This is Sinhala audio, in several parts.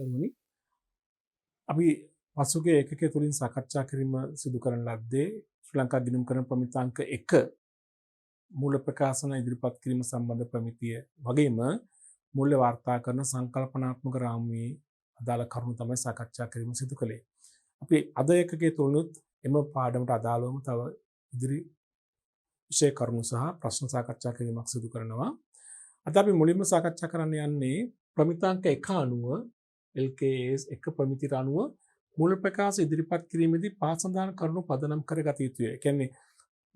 දරුවනි අපි පසුගිය ඒකකය තුලින් සාකච්ඡා කිරීම සිදු කරන ලද්දේ ශ්‍රී ලංකා ගිණුම් කරන ප්‍රමිතාංක 1 මූල ප්‍රකාශන ඉදිරිපත් කිරීම සම්බන්ධ ප්‍රමිතිය වගේම මූල්‍ය වාර්තා කරන සංකල්පනාත්මක රාමුවේ අදාළ කරුණු තමයි සාකච්ඡා කිරීම සිදු කළේ. අපි අද ඒකකයේ තුලුත් එම පාඩමට අදාළවම තව ඉදිරි විෂය කරුණු සහ ප්‍රශ්න සාකච්ඡා කිරීමක් සිදු කරනවා. අද අපි මුලින්ම සාකච්ඡා කරන්න යන්නේ ප්‍රමිතාංක 1 අනුව LKS 1 ප්‍රමිතියට අනුව මූල ප්‍රකාශ ඉදිරිපත් කිරීමේදී පාසඳාන කරුණු පදනම් කරගත යුතුය. ඒ කියන්නේ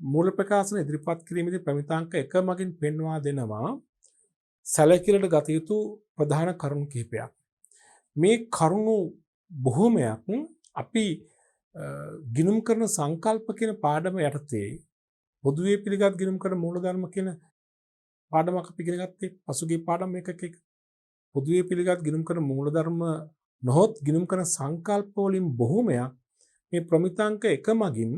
මූල ප්‍රකාශන ඉදිරිපත් කිරීමේදී ප්‍රමිතාංක 1 මගින් පෙන්වා දෙනවා සැලකිල්ලට ගත යුතු ප්‍රධාන කරුණු කිහිපයක්. මේ කරුණු බොහෝමයක් අපි ගිණුම් කරන සංකල්ප කියන පාඩම යටතේ පොදුවේ පිළිගත් ගිණුම් කරන මූලධර්ම කියන පාඩමක් අපි ඉගෙන ගත්තේ පසුගිය පාඩම් එකක. පොදුවේ පිළිගත් ගිණුම් කරන මූලධර්ම නොහොත් ගිණුම් කරන සංකල්ප වලින් බොහෝමයක් මේ ප්‍රමිතාංක 1 මගින්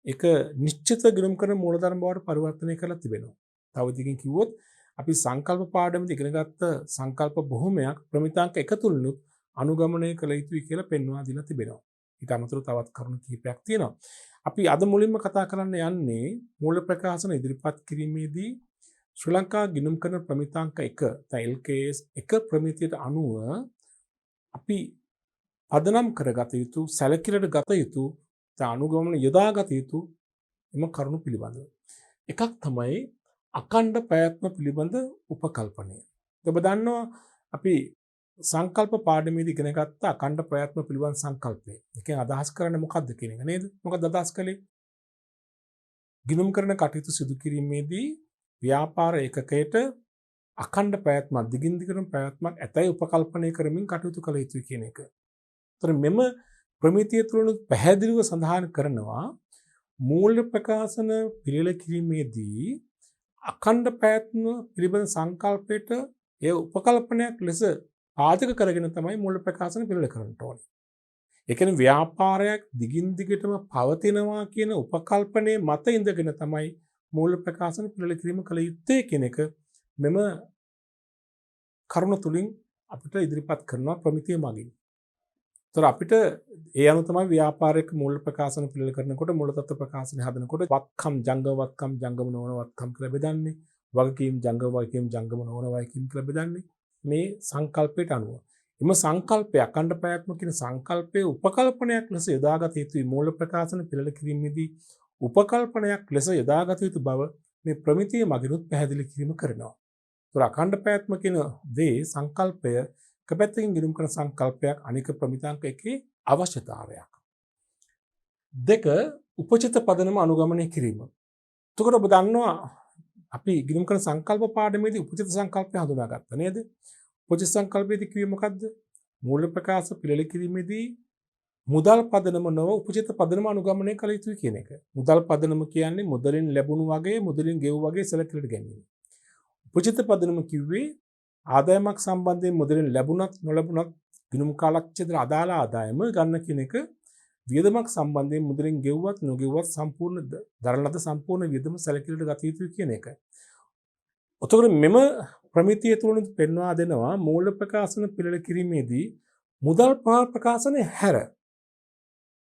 එක නිශ්චිත ගිණුම් කරන මූලධර්ම බවට පරිවර්තනය කරලා තිබෙනවා. තව දිගින් කිව්වොත් අපි සංකල්ප පාඩමේදී ඉගෙන ගත්ත සංකල්ප බොහෝමයක් ප්‍රමිතාංක 1 තුලිනුත් අනුගමනය කළ යුතුයි කියලා පෙන්වා දීලා තිබෙනවා. ඊට අමතරව තවත් කරුණු කිහිපයක් තියෙනවා. අපි අද මුලින්ම කතා කරන්න යන්නේ මූල ප්‍රකාශන ඉදිරිපත් කිරීමේදී ශ්‍රී ලංකා ගිණුම් කරන ප්‍රමිතාංක 1 LKS 1 ප්‍රමිතියට අනුව අපි පදනම් කරගත යුතු සැලකිල්ලට ගත යුතු අනුගමන යොදාගත යුතු එම කරුණු පිළිබඳව. එකක් තමයි අඛණ්ඩ ප්‍රයත්න පිළිබඳ උපකල්පනය. ඔබ දන්නවා අපි සංකල්ප පාඩමේදී ඉගෙන ගත්ත අඛණ්ඩ ප්‍රයත්න පිළිබඳ සංකල්පය. ඒකෙන් අදහස් කරන්නේ මොකක්ද කියන එක නේද? මොකක්ද අදහස් කළේ? ගිණුම් කරන කටයුතු සිදු කිරීමේදී ව්‍යාපාර ඒකකයට අඛණ්ඩ පැවැත්මක් දිගින් දිගටම පැවැත්මක් ඇතැයි උපකල්පනය කරමින් කටයුතු කළ යුතුයි කියන එක. ඒතර මෙම ප්‍රමිතිය තුළනුත් පැහැදිලිව සඳහන් කරනවා මූල්‍ය ප්‍රකාශන පිළිල කිරීමේදී අඛණ්ඩ පැවැත්ම පිළිබඳ සංකල්පයට එය උපකල්පනයක් ලෙස පාදක කරගෙන තමයි මූල්‍ය ප්‍රකාශන පිළිල කරන්න ඕනේ. ඒ කියන්නේ ව්‍යාපාරයක් දිගින් දිගටම පවතිනවා කියන උපකල්පනයේ මත ඉඳගෙන තමයි මූල්‍ය ප්‍රකාශන පිළිල කිරීම කළ යුත්තේ කියන එක මෙම කරුණ තුලින් අපිට ඉදිරිපත් කරනවා ප්‍රමිතිය මගින්. ඒතර අපිට ඒ අනුව තමයි ව්‍යාපාරික මූල්‍ය ප්‍රකාශන පිළිල කරනකොට මූල තත්ත්ව ප්‍රකාශන හදනකොට වත්කම් ජංගම වත්කම් ජංගම නොවන වත්කම් කියලා බෙදන්නේ. වගකීම් ජංගම වගකීම් ජංගම නොවන වගකීම් කියලා බෙදන්නේ. මේ සංකල්පයට අනුව. එම සංකල්පය අඛණ්ඩ ප්‍රයත්න කියන සංකල්පයේ උපකල්පනයක් ලෙස යොදාගත යුතුයි මූල්‍ය ප්‍රකාශන පිළිල කිරීමේදී උපකල්පනයක් ලෙස යොදාගත යුතු බව මේ ප්‍රමිතිය මගිනුත් පැහැදිලි කිරීම කරනවා. ඒතර අඛණ්ඩ ප්‍රයත්න කියන දේ සංකල්පය එක පැත්තකින් ගිණුම් කරන සංකල්පයක් අනික ප්‍රමිතාංක 1 අවශ්‍යතාවයක්. 2 උපචිත පදනම අනුගමනය කිරීම. එතකොට ඔබ දන්නවා අපි ගිණුම් කරන සංකල්ප පාඩමේදී උපචිත සංකල්පය හඳුනාගත්තා නේද? උපචිත සංකල්පයේදී කිව්වේ මොකද්ද? මූල්‍ය ප්‍රකාශ පිළිල කිරීමේදී මුදල් පදනම නොව උපචිත පදනම අනුගමනය කළ යුතුයි කියන එක. මුදල් පදනම කියන්නේ මුදලින් ලැබුණු වගේ මුදලින් ගෙවු වගේ සැලකිලිට ගැනීම. උපචිත පදනම කිව්වේ ආදායමක් සම්බන්ධයෙන් මුදලින් ලැබුණත් නොලැබුණත් ගිණුම් කාලක්ෂේත්‍ර අදාළ ආදායම ගන්න කියන එක වියදමක් සම්බන්ධයෙන් මුදලින් ගෙවුවත් නොගෙවුවත් සම්පූර්ණ දරන ලද සම්පූර්ණ වියදම සැලකිලිට ගත යුතුයි කියන එක. ඔතකොට මෙම ප්‍රමිතිය තුලින් පෙන්වා දෙනවා මූල්‍ය ප්‍රකාශන පිළිල කිරීමේදී මුදල් ප්‍රකාශනය හැර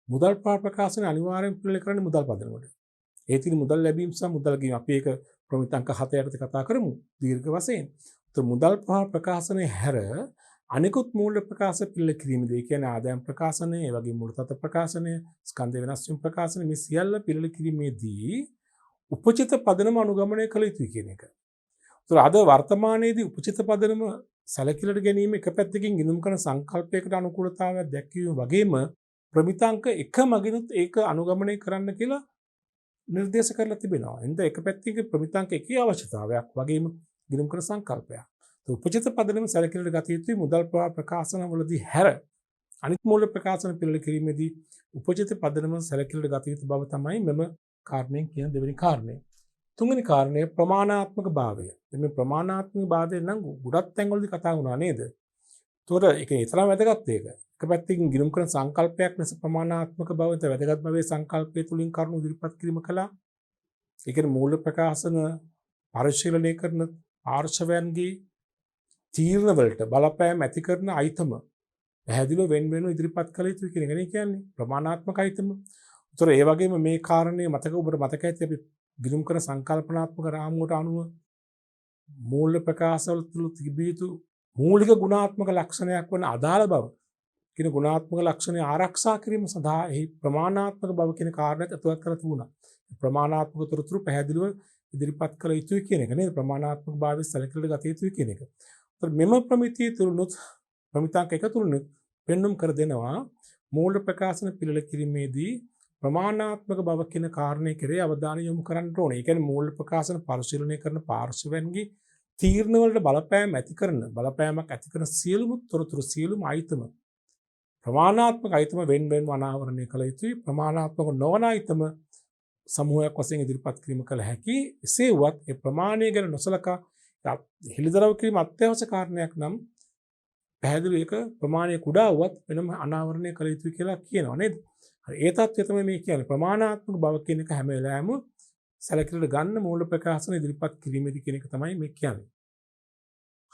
මුදල් ප්‍රකාශන අනිවාර්යෙන් පිළිල කරන්නේ මුදල් පදනමට. ඒ තියෙන මුදල් ලැබීම සහ මුදල් ගීම අපි ඒක ප්‍රමිතාංක 7 යටතේ කතා කරමු දීර්ඝ වශයෙන්. તો මුදල් ප්‍රකාශනය හැර අනිකුත් මූල්‍ය ප්‍රකාශ පිළිල කිරීමේදී කියන්නේ ආදායම් ප්‍රකාශනය, ඒ වගේම මූල තත්ත්ව ප්‍රකාශනය, ස්කන්ධ වෙනස් වීම ප්‍රකාශනය මේ සියල්ල පිළිල කිරීමේදී උපචිත පදනම අනුගමනය කළ යුතුයි කියන එක. ඒතර අද වර්තමානයේදී උපචිත පදනම සැලකිලිට ගැනීම එක පැත්තකින් ගිණුම් කරන සංකල්පයකට අනුකූලතාවයක් දැක්වීම වගේම ප්‍රමිතාංක 1 මගිනුත් ඒක අනුගමනය කරන්න කියලා නිර්දේශ කරලා තිබෙනවා. එතන එක පැත්තකින් ප්‍රමිතාංක 1 අවශ්‍යතාවයක් වගේම ගිණුම් කරන සංකල්පයක්. උපචිත පදනම සැලකිලිට ගත යුතුයි මුදල් ප්‍රකාශන වලදී හැර අනිත් මූල්‍ය ප්‍රකාශන පිළිල කිරීමේදී උපචිත පදනම සැලකිලිට ගත යුතු බව තමයි මෙම කාරණයෙන් කියන දෙවෙනි කාරණය. තුන්වෙනි කාරණය ප්‍රමාණාත්මක භාවය. මේ ප්‍රමාණාත්මක භාවය නම් ගොඩක් තැන්වලදී කතා වුණා නේද? ඒතකොට ඒක ඊතරම් වැදගත් ඒක. එක පැත්තකින් ගිණුම් කරන සංකල්පයක් ලෙස ප්‍රමාණාත්මක භාවයට වැදගත් භාවයේ සංකල්පය තුලින් කරුණු ඉදිරිපත් කිරීම කළා. ඒ කියන්නේ මූල්‍ය ප්‍රකාශන පරිශීලනය කරන පාර්ශවයන්ගේ තීරණ වලට බලපෑම් ඇති කරන අයිතම පැහැදිලිව වෙන වෙනම ඉදිරිපත් කළ යුතුයි කියන එකනේ කියන්නේ. ප්‍රමාණාත්මක අයිතම. ඒතර ඒ වගේම මේ කාරණේ ඔබට මතක ඇති අපි ගිණුම් කරන සංකල්පනාත්මක රාමුවට අනුව මූල්‍ය ප්‍රකාශවල තුල තිබිය යුතු මූලික ගුණාත්මක ලක්ෂණයක් වන අදාළ බව කියන ගුණාත්මක ලක්ෂණය ආරක්ෂා කිරීම සඳහා එහි ප්‍රමාණාත්මක බව කියන කාරණාවත් අතුලත් කර තිබුණා. ප්‍රමාණාත්මක තොරතුරු පැහැදිලිව ඉදිරිපත් කළ යුතුයි කියන එක නේද? ප්‍රමාණාත්මක භාවය සැලකිලිට ගත යුතුයි කියන එක. ඒතර මෙම ප්‍රමිතිය තුලනොත් ප්‍රමිතාංක එක තුලනොත් පෙන්눔 කර දෙනවා මූල්‍ය ප්‍රකාශන පිළිල කිරීමේදී ප්‍රමාණාත්මක බව කියන කාරණේ කෙරේ අවධානය යොමු කරන්න ඕනේ. ඒ කියන්නේ මූල්‍ය ප්‍රකාශන පරිශීලනය කරන පාර්ශවයන්ගේ තීරණ වලට බලපෑමක් ඇති කරන සියලුම තොරතුරු සියලුම අයිතම ප්‍රමාණාත්මක අයිතම වෙන්වෙන්ව අනාවරණය කළ යුතුයි. ප්‍රමාණාත්මක නොවන අයිතම සමූහයක් වශයෙන් ඉදිරිපත් කිරීම කළ හැකි. එසේ වුවත් ඒ ප්‍රමාණය ගැන නොසලකා හෙළිදරව් කිරීම අත්‍යවශ්‍ය කාරණයක් නම් පැහැදිලි ඒක ප්‍රමාණය කුඩා වුවත් වෙනම අනාවරණය කළ යුතුයි කියලා කියනවා නේද? හරි ඒ තත්ත්වය තමයි මේ කියන්නේ. ප්‍රමාණාත්මක බව කියන එක හැම වෙලාවෙම සැලකිලිට ගන්න මූල ප්‍රකාශන ඉදිරිපත් කිරීමේදී කියන එක තමයි මේ කියන්නේ.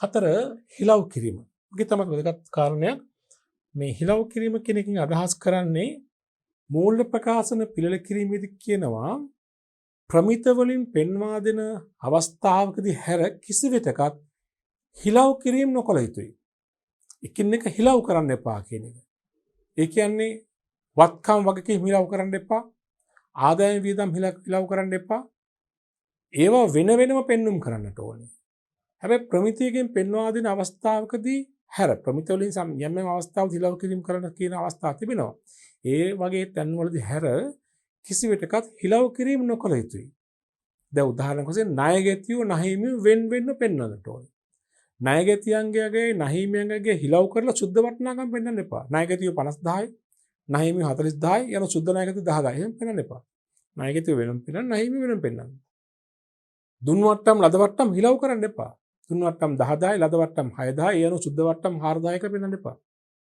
4 හිලව් කිරීම. මේක තමයි වැදගත් කාරණයක්. මේ හිලව් කිරීම කියන එකෙන් අදහස් කරන්නේ මූල්‍ය ප්‍රකාශන පිළිල කිරීමේදී කියනවා ප්‍රමිත වලින් පෙන්වා දෙන අවස්ථාවකදී හැර කිසිවිටකත් හිලව් කිරීම නොකළ යුතුයි. එකින් එක හිලව් කරන්න එපා කියන එක. ඒ කියන්නේ වත්කම් වගකීම් හිලව් කරන්න එපා. ආදායම් වියදම් හිලව් කරන්න එපා. ඒවා වෙන වෙනම පෙන්눔 කරන්නට ඕනේ. හැබැයි ප්‍රමිතියකින් පෙන්වා දෙන අවස්ථාවකදී හැර ප්‍රමිත වලින් යම් යම් අවස්ථාවක හිලව් කිරීම කරන කියන අවස්ථා තිබෙනවා. ඒ වගේ තැන්වලදී හැර කිසිවිටකත් හිලව් කිරීම නොකළ යුතුයි. දැන් උදාහරණයක් වශයෙන් ණයගැතියෝ නහිමියෝ වෙන් වෙන්න පෙන්වන්නට ඕනේ. ණයගැතියන්ගේ නහිමියන්ගේ හිලව් කරලා සුද්ධ වටිනාකම් පෙන්වන්න එපා. ණයගැතියෝ 50000යි නහිමියෝ 40000යි යන සුද්ධ ණයගැතියෝ 10000යි එහෙම පෙන්වන්න එපා. ණයගැතියෝ වෙනම පෙන්වන්න නහිමියෝ වෙනම පෙන්වන්න. දුන් වට්ටම් ලද වට්ටම් හිලව් කරන්න එපා. දුන් වට්ටම් 10000යි ලද වට්ටම් 6000යි යන සුද්ධ වට්ටම් 4000යි කියලා පෙන්වන්න එපා.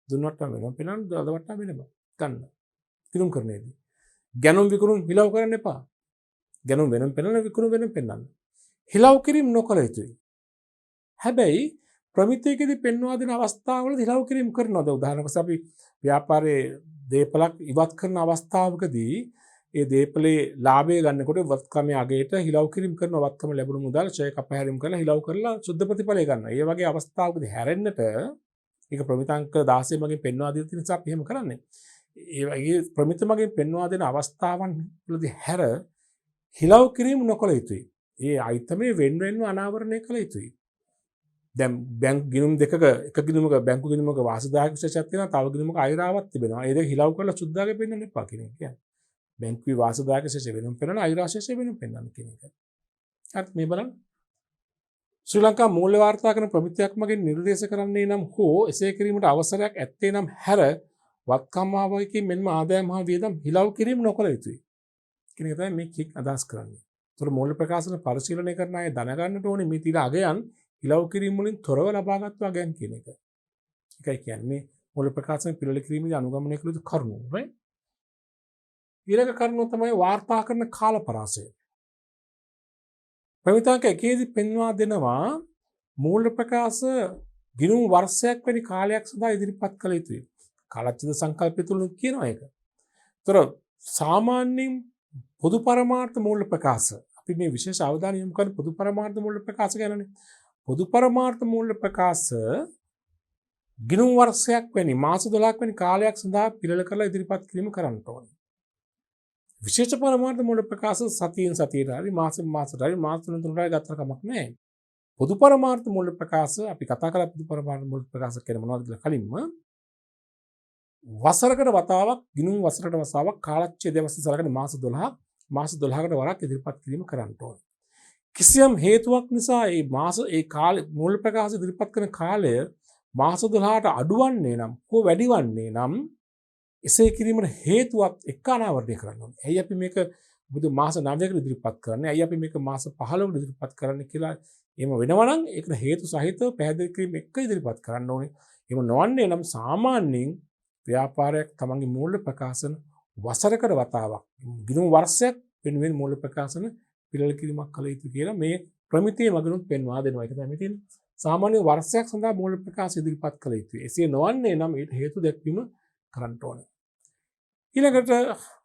දුන් වට්ටම් වෙනම පෙන්වන්න ලද වට්ටම් වෙනම ගන්න. කිනුම් කරන්නේදී ගැනුම් විකුණුම් හිලව් කරන්න එපා. ගැනුම් වෙනම පෙන්වන්න විකුණුම් වෙනම පෙන්වන්න. හිලව් කිරීම නොකළ යුතුයි. හැබැයි ප්‍රමිතියකදී පෙන්වා දෙන අවස්ථාවවල හිලව් කිරීම කරනවා. දැන් උදාහරණයක් වශයෙන් අපි ව්‍යාපාරයේ දේපලක් ඉවත් කරන අවස්ථාවකදී ඒ දේපලේ ලාභය ගන්නකොට වත්කමේ අගයට හිලව් කිරීම කරන වත්කම ලැබුණු මුදල් ෂෙයා කපහැරීම් කරලා හිලව් කරලා සුද්ධ ප්‍රතිඵලය ගන්නවා. ඒ වගේ අවස්ථාවකදී හැරෙන්නට ඒක ප්‍රමිතාංක 16 මගින් පෙන්වා දෙන නිසා අපි එහෙම කරන්නේ. ඒ වගේ ප්‍රමිත මගින් පෙන්වා දෙන අවස්ථාවන් වලදී හැර හිලව් කිරීම නොකළ යුතුයි. ඒ අයිතමේ වෙන්වෙන්ව අනාවරණය කළ යුතුයි. දැන් බැංකු ගිණුම් දෙකක එක ගිණුමක බැංකු ගිණුමක වාසදායක විශේෂයක් තියෙනවා, තව ගිණුමක අයිරාවක් තිබෙනවා. ඒ දෙක හිලව් කරලා සුද්ධාගේ පෙන්වන්න එපා කියන එක කියන්නේ. බැංකුවේ වාසදායක විශේෂය වෙනම පෙන්වන අයිරාශේෂය වෙනම පෙන්වන්න කියන එක. හරිත් මේ බලන්න. ශ්‍රී ලංකා මූල්‍ය වාර්තා කරන ප්‍රමිතියක් මගින් නිර්දේශ කරන්නේ නම් හෝ එසේ කිරීමට අවසරයක් ඇත්තේ නම් හැර වත්කම් ආවකී මෙන්ම ආදායම් හා වියදම් හිලව් කිරීම නොකළ යුතුයි. කියන එක තමයි මේ කික් අදහස් කරන්නේ. ඒතර මූල්‍ය ප්‍රකාශන පරිශීලනය කරන අය දැනගන්නට ඕනේ මේ තිර අගයන් හිලව් කිරීම වලින් තොරව ලබාගත් අගයන් කියන එක. ඒකයි කියන්නේ මේ මූල්‍ය ප්‍රකාශන පිළිවෙල කිරීමේදී අනුගමනය කළ යුතු කරුණු. right? ඊළඟ කරුණ තමයි වාර්තා කරන කාල පරාසය. ප්‍රමිතාංක එකේදී පෙන්වා දෙනවා මූල්‍ය ප්‍රකාශ ගිණුම් වර්ෂයක් වැනි කාලයක් සඳහා ඉදිරිපත් කළ යුතුයි. කාලච්ඡේද සංකල්පය තුල කියනවා ඒක. ඒතර සාමාන්‍යයෙන් පොදු පරමාර්ථ මූල්‍ය ප්‍රකාශ අපි මේ විශේෂ අවධානය යොමු කරන්නේ පොදු පරමාර්ථ මූල්‍ය ප්‍රකාශ ගැනනේ. පොදු පරමාර්ථ මූල්‍ය ප්‍රකාශ ගිණුම් වර්ෂයක් වැනි මාස 12ක් වැනි කාලයක් සඳහා පිළිල කරලා ඉදිරිපත් කිරීම කරන්න ඕනේ. විශේෂ පරමාර්ථ මූල්‍ය ප්‍රකාශ සතියෙන් සතියට හරි මාසෙන් මාසට හරි මාස තුනෙන් තුනට හරි ගත්තට කමක් නැහැ. පොදු පරමාර්ථ මූල්‍ය ප්‍රකාශ අපි කතා කරලා පොදු පරමාර්ථ මූල්‍ය ප්‍රකාශ කියන්නේ මොනවද කියලා කලින්ම වසරකට වතාවක් ගිණුම් වසරකට වතාවක් කාලච්ඡේදය වශයෙන් සලකන මාස 12කට වරක් ඉදිරිපත් කිරීම කරන්න ඕනේ. කිසියම් හේතුවක් නිසා ඒ කාලේ මූල්‍ය ප්‍රකාශ ඉදිරිපත් කරන කාලය මාස 12ට අඩුවන්නේ නම් හෝ වැඩිවන්නේ නම් එසේ කිරීමට හේතුවක් එක්ක අනාවරණය කරන්න ඕනේ. ඇයි අපි මේක බුදු මාස 9කට ඉදිරිපත් කරන්නේ? ඇයි අපි මේක මාස 15කට ඉදිරිපත් කරන්නේ කියලා එහෙම වෙනවා නම් ඒකට හේතු සහිතව පැහැදිලි කිරීම එක්ක ඉදිරිපත් කරන්න ඕනේ. එහෙම නොවන්නේ නම් සාමාන්‍යයෙන් ව්‍යාපාරයක් තමන්ගේ මූල්‍ය ප්‍රකාශන වසරකට වතාවක් ගිණුම් වර්ෂයක් වෙනුවෙන් මූල්‍ය ප්‍රකාශන පිළිවෙල කිරීමක් කළ යුතු කියලා මේ ප්‍රමිතිය මගිනුත් පෙන්වා දෙනවා. ඒක තමයි තියෙන්නේ. සාමාන්‍ය වර්ෂයක් සඳහා මූල ප්‍රකාශ ඉදිරිපත් කළ යුතුයි. එසේ නොවන්නේ නම් ඊට හේතු දැක්වීම කරන්න ඕනේ. ඊළඟට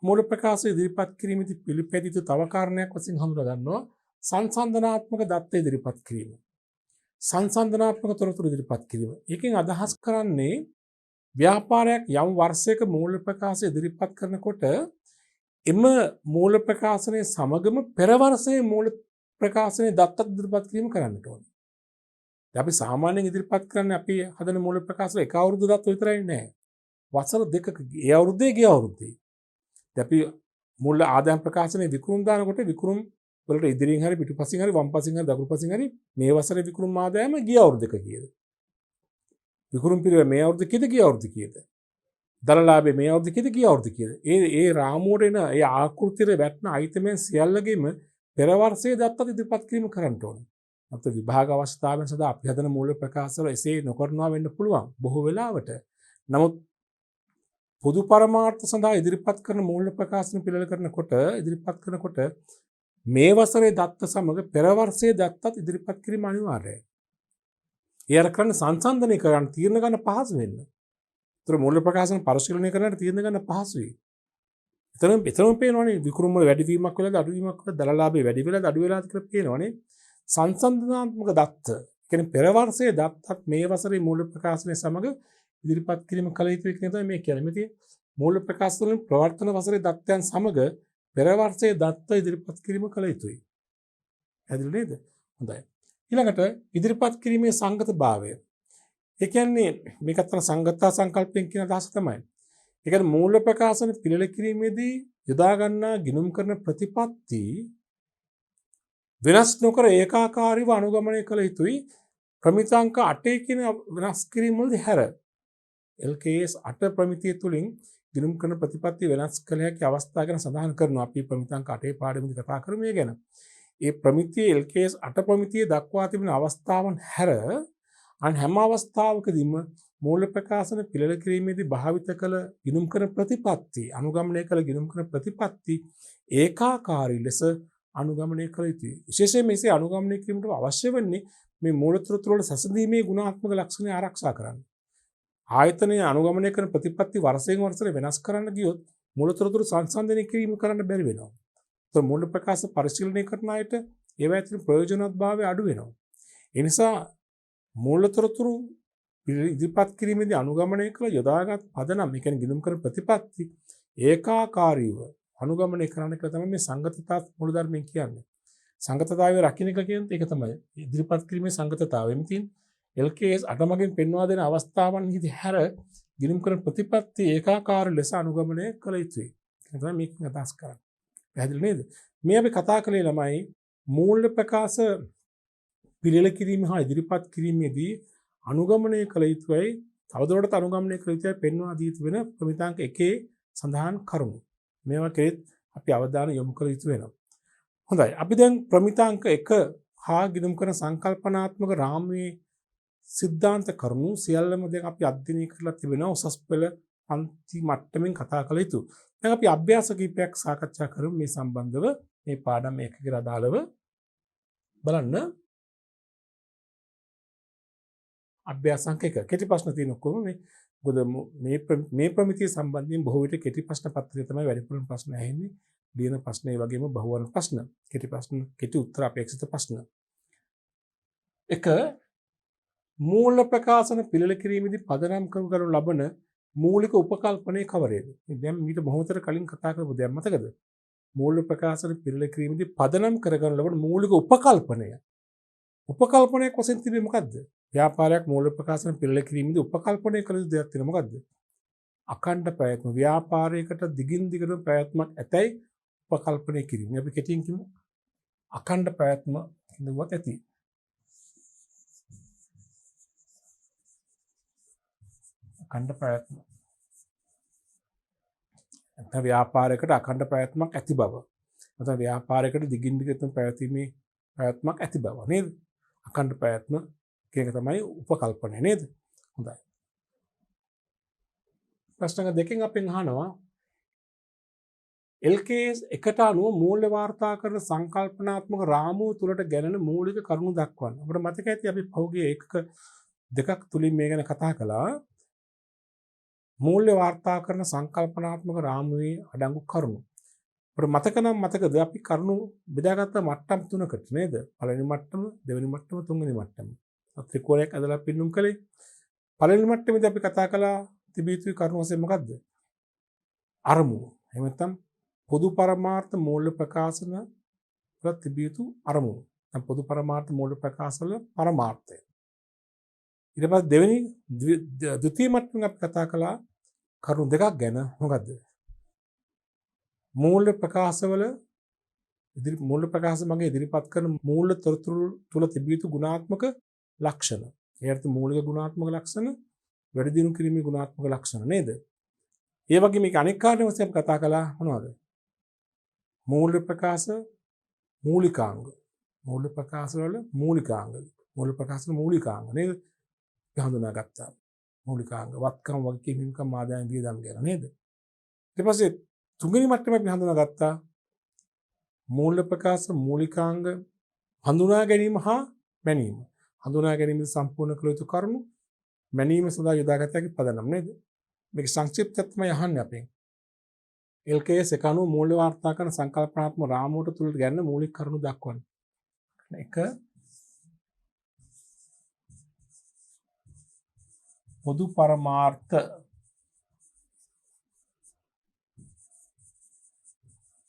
මූල ප්‍රකාශ ඉදිරිපත් කිරීමේදී පිළිපැදිත තව කාරණයක් වශයෙන් හඳුනා ගන්නවා සංසන්දනාත්මක දත්ත ඉදිරිපත් කිරීම. සංසන්දනාත්මක තොරතුරු ඉදිරිපත් කිරීම. ඒකෙන් අදහස් කරන්නේ ව්‍යාපාරයක් යම් වර්ෂයක මූල ප්‍රකාශ ඉදිරිපත් කරනකොට එම මූල ප්‍රකාශනයේ සමගම පෙර වර්ෂයේ මූල ප්‍රකාශනයේ දත්තත් ඉදිරිපත් කිරීම කරන්නට ඕනේ. අපි සාමාන්‍යයෙන් ඉදිරිපත් කරන්නේ අපි හදන මූල ප්‍රකාශන එක අවුරුදු දත්ත විතරයි නෑ. වසර දෙකක ඒ අවුරුද්දේ ගිය අවුරුද්දේ. අපි මූල ආදායම් ප්‍රකාශනයේ විකුණුම් දානකොට විකුණුම් වලට ඉදිරියෙන් හරි පිටුපසින් හරි වම් පසින් හරි දකුණු පසින් හරි මේ වසරේ විකුණුම් ආදායම ගිය අවුරුද්දක කීයද? විකුණුම් පිරිවෙල මේ අවුරුද්ද කීයද ගිය අවුරුද්ද කීයද? දරලාභේ මේ අවුරුද්ද කීයද ගිය අවුරුද්ද කීයද? ඒ රාමුවට එන ඒ ආකෘතියේ වැටෙන අයිතමෙන් සියල්ලගෙම පෙර වර්ෂයේ දත්තත් ඉදිරිපත් කිරීම කරන්න ඕනේ. අපිට විභාග අවස්ථාවෙන් සදා අපි හදන මූල ප්‍රකාශවල එසේ නොකරනවා වෙන්න පුළුවන් බොහෝ වෙලාවට. නමුත් පොදු පරමාර්ථ සඳහා ඉදිරිපත් කරන මූල ප්‍රකාශන පිළිවෙල කරනකොට ඉදිරිපත් කරනකොට මේ වසරේ දත්ත සමග පෙර වර්ෂයේ දත්තත් ඉදිරිපත් කිරීම අනිවාර්යයි. ඒ අර කරන සංසන්දනය කරන්න තීරණ ගන්න පහසු වෙන්න. ඒතර මූල ප්‍රකාශන පරිශීලනය කරන්න තීරණ ගන්න පහසුයි. එතනම පේනවනේ විකුණුම් වල වැඩිවීමක් වෙලාද අඩුවීමක් වෙලාද දලලාභේ වැඩි වෙලාද අඩු වෙලාද කියලා පේනවනේ. සංසන්දනාත්මක දත්ත කියන්නේ පෙර වර්ෂයේ දත්තත් මේ වසරේ මූල ප්‍රකාශනය සමග ඉදිරිපත් කිරීම කළ යුතුයි කියන තමයි මේ කියන්නේ. මෙතන මූල ප්‍රකාශන වලින් ප්‍රවර්තන වසරේ දත්තයන් සමග පෙර වර්ෂයේ දත්ත ඉදිරිපත් කිරීම කළ යුතුයි. හැදිලා නේද? හොඳයි. ඊළඟට ඉදිරිපත් කිරීමේ සංගතභාවය. ඒ කියන්නේ මේක අතර සංගතතා සංකල්පයෙන් කියන අදහස තමයි. ඒ කියන්නේ මූල ප්‍රකාශන පිළිල කිරීමේදී යොදා ගන්නා ගිණුම් කරන ප්‍රතිපත්ති වෙනස් නොකර ඒකාකාරීව අනුගමනය කළ යුතුයි. ප්‍රමිතාංක 8 කියන වෙනස් කිරීම වලදී හැර LKS 8 ප්‍රමිතිය තුලින් ගිණුම් කරන ප්‍රතිපත්ති වෙනස් කළ හැකි අවස්ථා ගැන සඳහන් කරනවා. අපි ප්‍රමිතාංක 8 පාඩමේදී කතා කරමු මේ ගැන. ඒ ප්‍රමිතිය LKS 8 ප්‍රමිතිය දක්වා තිබෙන අවස්ථාවන් හැර අන් හැම අවස්ථාවකදීම මූල ප්‍රකාශන පිළිල කිරීමේදී භාවිත කළ ගිණුම් කරන ප්‍රතිපත්ති අනුගමනය කළ ගිණුම් කරන ප්‍රතිපත්ති ඒකාකාරී ලෙස අනුගමනය කළ යුතුයි. විශේෂයෙන් මේසේ අනුගමනය කිරීමට අවශ්‍ය වෙන්නේ මේ මූලතොරතුරු වල සැසඳීමේ ගුණාත්මක ලක්ෂණ ආරක්ෂා කරන්න. ආයතනයේ අනුගමනය කරන ප්‍රතිපත්ති වර්ෂයෙන් වර්ෂයට වෙනස් කරන්න ගියොත් මූලතොරතුරු සංසන්දනය කිරීම කරන්න බැරි වෙනවා. ඒත් මූල ප්‍රකාශ පරිශීලනය කරන අයට ඒවා ඇතුළේ ප්‍රයෝජනවත්භාවය අඩු වෙනවා. ඒ නිසා මූලතොරතුරු ඉදිරිපත් කිරීමේදී අනුගමනය කළ යොදාගත් පදනම්, ඒ කියන්නේ ගිණුම් කරන ප්‍රතිපත්ති ඒකාකාරීව අනුගමනය කරන්න කියලා තමයි මේ සංගතතා මූලධර්මයෙන් කියන්නේ. සංගතතාවය රකින්න එක කියන්නේ ඒක තමයි. ඉදිරිපත් කිරීමේ සංගතතාවය. එමිතින් LKS 8 මගින් පෙන්වා දෙන අවස්ථාවන්හිදී හැර ගිණුම් කරන ප්‍රතිපත්ති ඒකාකාරී ලෙස අනුගමනය කළ යුතුයි. ඒක තමයි මේක අදහස් කරන්නේ. පැහැදිලි නේද? මේ අපි කතා කළේ ළමයි මූල්‍ය ප්‍රකාශ පිළිල කිරීම හා ඉදිරිපත් කිරීමේදී අනුගමනය කළ යුතුයි. තවදුරටත් අනුගමනය කළ යුතුයි පෙන්වා දී තිබෙන ප්‍රමිතාංක 1 සඳහන් කරුණු. මේවා කෙරෙත් අපි අවධානය යොමු කළ යුතු වෙනවා. හොඳයි. අපි දැන් ප්‍රමිතාංක 1 හා ගිණුම් කරන සංකල්පනාත්මක රාමුවේ සිද්ධාන්ත කරුණු සියල්ලම දැන් අපි අධ්‍යයනය කරලා තිබෙනවා උසස් පෙළ පන්ති මට්ටමින් කතා කළ යුතු. දැන් අපි අභ්‍යාස කිහිපයක් සාකච්ඡා කරමු මේ සම්බන්ධව. මේ පාඩම් එකකට අදාළව බලන්න. අභ්‍යාස අංක 1 කෙටි ප්‍රශ්න තියෙන ඔක්කොම මොකද මේ ප්‍රමිතිය සම්බන්ධයෙන් බොහෝ විට කෙටි ප්‍රශ්න පත්‍රය තමයි වැඩිපුරම ප්‍රශ්න ඇහෙන්නේ. ලියන ප්‍රශ්න ඒ වගේම බහුවර්ණ ප්‍රශ්න, කෙටි ප්‍රශ්න, කෙටි උත්තර අපේක්ෂිත ප්‍රශ්න. 1 මූල ප්‍රකාශන පිළිල කිරීමේදී පදනම් කරනු ලබන මූලික උපකල්පනය කවරේද? දැන් මීට මොහොතකට කලින් කතා කරපු දෙයක් මතකද? මූල ප්‍රකාශන පිළිල කිරීමේදී පදනම් කරගනු ලබන මූලික උපකල්පනය. උපකල්පනයක් වශයෙන් තිබෙන්නේ මොකද්ද? ව්‍යාපාරයක් මූල ප්‍රකාශන පිළිල කිරීමේදී උපකල්පනය කළ යුතු දෙයක් තියෙනවා මොකද්ද? අඛණ්ඩ ප්‍රයත්න. ව්‍යාපාරයකට දිගින් දිගටම ප්‍රයත්නක් ඇතැයි උපකල්පනය කිරීම. අපි කෙටියෙන් කියමු අඛණ්ඩ ප්‍රයත්න කියනවත් ඇති. අඛණ්ඩ ප්‍රයත්න. නැත්නම් ව්‍යාපාරයකට අඛණ්ඩ ප්‍රයත්නක් ඇති බව. නැත්නම් ව්‍යාපාරයකට දිගින් දිගටම පැවතීමේ ප්‍රයත්නක් ඇති බව නේද? අඛණ්ඩ ප්‍රයත්න කියන එක තමයි උපකල්පනය නේද? හොඳයි. ප්‍රශ්න දෙකෙන් අපෙන් අහනවා LKS එකට අනුව මූල්‍ය වාර්තා කරන සංකල්පනාත්මක රාමුව තුළට ගැනෙන මූලික කරුණු දක්වන්න. අපිට මතක ඇති අපි පහුගිය එකක දෙකක් තුලින් මේ ගැන කතා කළා. මූල්‍ය වාර්තා කරන සංකල්පනාත්මක රාමුවේ අඩංගු කරුණු. අපිට මතක නම් මතකද අපි කරුණු බෙදාගත්ත මට්ටම් තුනකට නේද? පළවෙනි මට්ටම, දෙවෙනි මට්ටම, තුන්වෙනි මට්ටම. ත්‍රිකෝණයක් ඇදලා පින්නුම් කළේ. පළවෙනි මට්ටමේදී අපි කතා කළා තිබිය යුතු කරුණු වශයෙන් මොකද්ද? අරමුණු. එහෙම නැත්නම් පොදු පරමාර්ථ මූල්‍ය ප්‍රකාශන වල තිබිය යුතු අරමුණු. නැත්නම් පොදු පරමාර්ථ මූල්‍ය ප්‍රකාශවල පරමාර්ථය. ඊට පස්සේ දෙවෙනි ද්විතීයි මට්ටමේ අපි කතා කළා කරුණු දෙකක් ගැන. මොකද්ද? මූල්‍ය ප්‍රකාශවල මූල්‍ය ප්‍රකාශ මගේ ඉදිරිපත් කරන මූල්‍ය තොරතුරු තුල තිබිය යුතු ගුණාත්මක ලක්ෂණ. ඒකට මූලික ගුණාත්මක ලක්ෂණ, වැඩි දියුණු කිරීමේ ගුණාත්මක ලක්ෂණ නේද? ඒ වගේ මේක අනෙක් කාරණේ වශයෙන් අපි කතා කළා මොනවද? මූල්‍ය ප්‍රකාශ මූලිකාංග. මූල්‍ය ප්‍රකාශ වල මූලිකාංග. මූල්‍ය ප්‍රකාශ මූලිකාංග නේද? හඳුනාගත්තා. මූලිකාංග වත්කම් වගකීම් හිමිකම් ආදායම් වියදම් ගැන නේද? ඊට පස්සේ තුන්වෙනි මට්ටමේ අපි හඳුනාගත්තා මූල්‍ය ප්‍රකාශ මූලිකාංග හඳුනා ගැනීම හා මැනීම. හඳුනා ගැනීම සම්පූර්ණ කළ යුතු කරුණු මැනීම සඳහා යොදාගත හැකි පදනම් නේද? මේක සංක්ෂිප්තව තමයි අහන්නේ අපෙන්. LKS එක අනුව මූල්‍ය වාර්තා කරන සංකල්පනාත්මක රාමුවට තුලට ගැන්න මූලික කරුණු දක්වන්න. එක පොදු පරමාර්ථ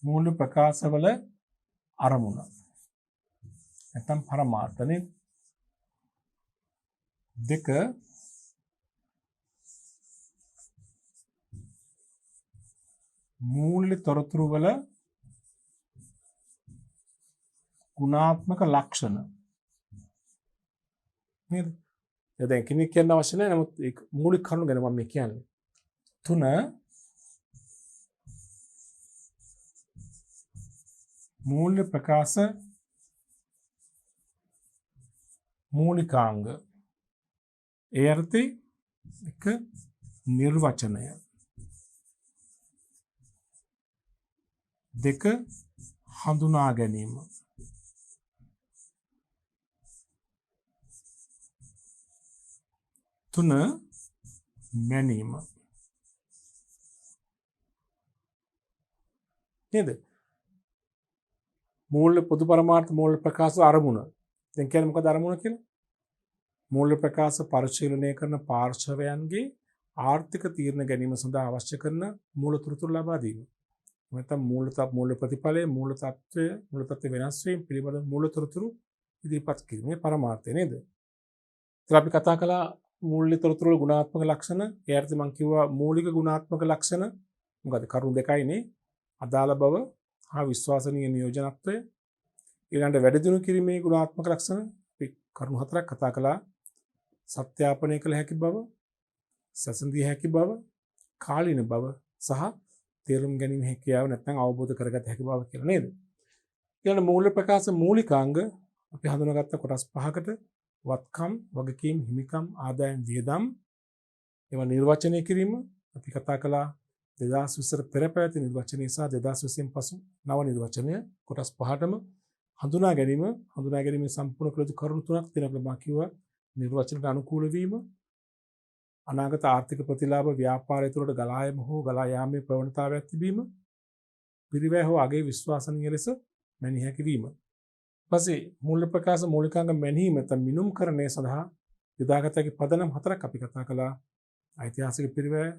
මූල්‍ය ප්‍රකාශවල අරමුණ. නැත්නම් පරමාර්ථ නේද? දෙක මූල්‍ය තොරතුරු වල ගුණාත්මක ලක්ෂණ නේද? දැන් කෙනෙක් කියන්න අවශ්‍ය නැහැ. නමුත් ඒ මූලික කරුණු ගැන මම කියන්නේ. තුන මූල්‍ය ප්‍රකාශ මූලිකාංග. ඒ අර්ථේ එක නිර්වචනය. දෙක හඳුනා ගැනීම. තුන මැනීම. නේද? මූල්‍ය පොදු පරමාර්ථ මූල්‍ය ප්‍රකාශ අරමුණ. දැන් කියන්නේ මොකද අරමුණ කියලා? මූල්‍ය ප්‍රකාශ පරිශීලනය කරන පාර්ශවයන්ගේ ආර්ථික තීරණ ගැනීම සඳහා අවශ්‍ය කරන මූල තොරතුරු ලබා දීම. නැත්නම් මූල්‍ය ප්‍රතිඵලයේ මූල තත්ත්වය වෙනස් වීම පිළිබඳ මූල තොරතුරු ඉදිරිපත් කිරීමේ පරමාර්ථය නේද? ඉතින් අපි කතා කළා මූල්‍ය තොරතුරු වල ගුණාත්මක ලක්ෂණ. ඒ අර්ථයෙන් මම කිව්වා මූලික ගුණාත්මක ලක්ෂණ මොකද? කරුණු දෙකයිනේ. අදාළ බව හා විශ්වාසනීය නියෝජනත්වය. ඊළඟට වැඩි දියුණු කිරීමේ ගුණාත්මක ලක්ෂණ අපි කරුණු හතරක් කතා කළා. සත්‍යාපනය කළ හැකි බව, සැසඳිය හැකි බව, කාලීන බව සහ තේරුම් ගැනීම හැකියාව නැත්නම් අවබෝධ කරගත හැකි බව කියලා නේද? ඊළඟ මූල්‍ය ප්‍රකාශ මූලිකාංග අපි හඳුනාගත්ත කොටස් පහකට වත්කම්, වගකීම්, හිමිකම්, ආදායම්, වියදම් ඒවා නිර්වචනය කිරීම අපි කතා කළා 2020 පෙර පැවති නිර්වචනය සහ 2020 පසු නව නිර්වචනය කොටස් පහටම හඳුනා ගැනීම සම්පූර්ණ කළ යුතු කරුණු තුනක් තියෙනවා මම කිව්වා. නිර්වචනයට අනුකූල වීම, අනාගත ආර්ථික ප්‍රතිලාභ ව්‍යාපාරය තුළට ගලා යාම හෝ ගලා යාමේ ප්‍රවණතාවයක් තිබීම, පිරිවැය හෝ අගේ විශ්වාසනීය ලෙස මැනිය හැකි වීම. ඊපස්සේ මූල්‍ය ප්‍රකාශ මූලිකාංග මැනීම නැත්නම් මිනුම්කරණය සඳහා යොදාගත හැකි පදනම් හතරක් අපි කතා කළා. ඓතිහාසික පිරිවැය,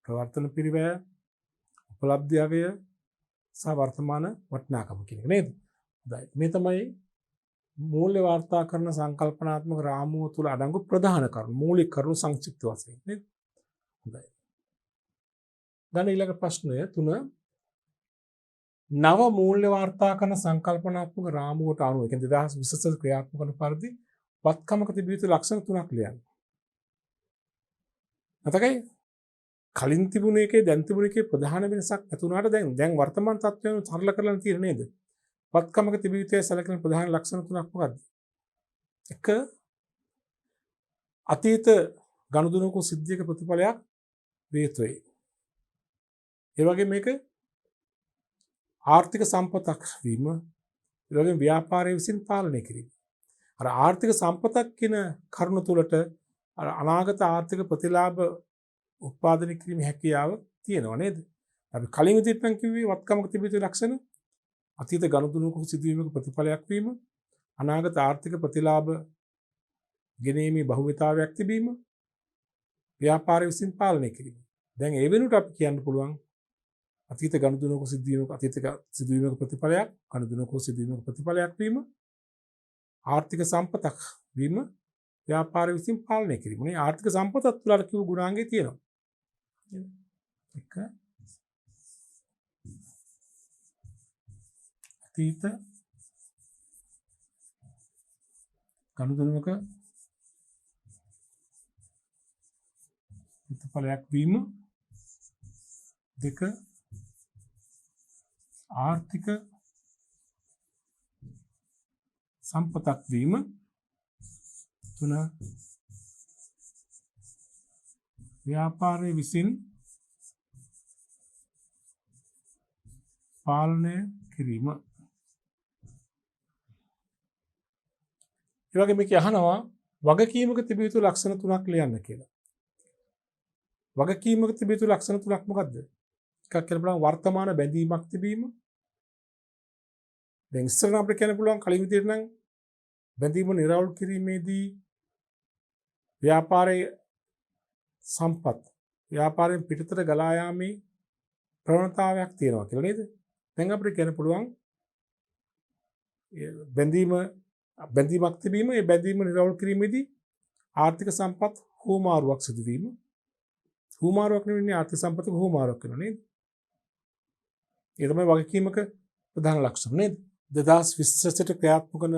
ප්‍රවර්තන පිරිවැය, උපලබ්ධි අගය සහ වර්තමාන වටිනාකම කියන එක නේද? හොඳයි. මේ තමයි මූල්‍ය වාර්තා කරන සංකල්පනාත්මක රාමුව තුළ අඩංගු ප්‍රධාන කරුණු, මූලික කරුණු සංක්ෂිප්ත වශයෙන් නේද? හොඳයි. දැන් ඊළඟ ප්‍රශ්නය 3 නව මූල්‍ය වාර්තා කරන සංකල්පනාත්මක රාමුවට අනුව ඒ කියන්නේ 2020 ක්‍රියාත්මක වන පරිදි වත්කමක තිබිය යුතු ලක්ෂණ 3ක් ලියන්න. නැතකයි කලින් තිබුණ එකේ දැන් තිබුණ එකේ ප්‍රධාන වෙනසක් නැති වුණාට දැන් වර්තමාන තත්ත්වයන් සරල කරලා තියෙන නේද? වත්කමක තිබිය යුතු සැලකෙන ප්‍රධාන ලක්ෂණ 3ක් මොකක්ද? 1 අතීත ගනුදෙනුක සිද්ධියක ප්‍රතිඵලයක් වේ යුතුයි. ඒ වගේ මේක ආර්ථික සම්පතක් වීම, ඒ වගේම ව්‍යාපාරය විසින් පාලනය කිරීම. අර ආර්ථික සම්පතක් කියන කරුණ තුලට අර අනාගත ආර්ථික ප්‍රතිලාභ උත්පාදනය කිරීමේ හැකියාව තියෙනවා නේද? අපි කලින් විදිහට නම් කිව්වේ වත්කමක තිබිය යුතු ලක්ෂණ අතීත ගනුදෙනුවක සිදුවීමක ප්‍රතිඵලයක් වීම, අනාගත ආර්ථික ප්‍රතිලාභ ගෙනීමේ බහුවිතාවයක් තිබීම, ව්‍යාපාරය විසින් පාලනය කිරීම. දැන් ඒ වෙනුවට අපි කියන්න පුළුවන් අතීත ගනුදෙනුවක සිදුවීමක අතීත සිදුවීමක ප්‍රතිඵලයක්, ගනුදෙනුවක සිදුවීමක ප්‍රතිඵලයක් වීම, ආර්ථික සම්පතක් වීම, ව්‍යාපාරය විසින් පාලනය කිරීම. මේ ආර්ථික සම්පතත් තුළ අර කිව්ව ගුණාංගය තියෙනවා. එක අතීත ගනුදෙනුවක ප්‍රතිඵලයක් වීම, දෙක ආර්ථික සම්පතක් වීම, තුන ව්‍යාපාරය විසින් පාලනය කිරීම. ඒ වගේ මේක අහනවා වගකීමක තිබිය යුතු ලක්ෂණ තුනක් ලියන්න කියලා. වගකීමක තිබිය යුතු ලක්ෂණ තුනක් මොකද්ද? එකක් කියලා බලන්න වර්තමාන බැඳීමක් තිබීම. දැන් ඉස්සර අපිට කියන්න පුළුවන් කලින් විදිහට නම් බැඳීම නිරවුල් කිරීමේදී ව්‍යාපාරයේ සම්පත් ව්‍යාපාරයෙන් පිටතට ගලා යාමේ ප්‍රවණතාවයක් තියෙනවා කියලා නේද? දැන් අපිට කියන්න පුළුවන් බැඳීමක් තිබීම, ඒ බැඳීම නිරවුල් කිරීමේදී ආර්ථික සම්පත් හුවමාරුවක් සිදුවීම. හුවමාරුවක් නෙවෙයි ආර්ථික සම්පතක හුවමාරුවක් වෙනවා නේද? ඒ තමයි වගකීමක ප්‍රධාන ලක්ෂණ නේද? 2020 ක්‍රියාත්මක වන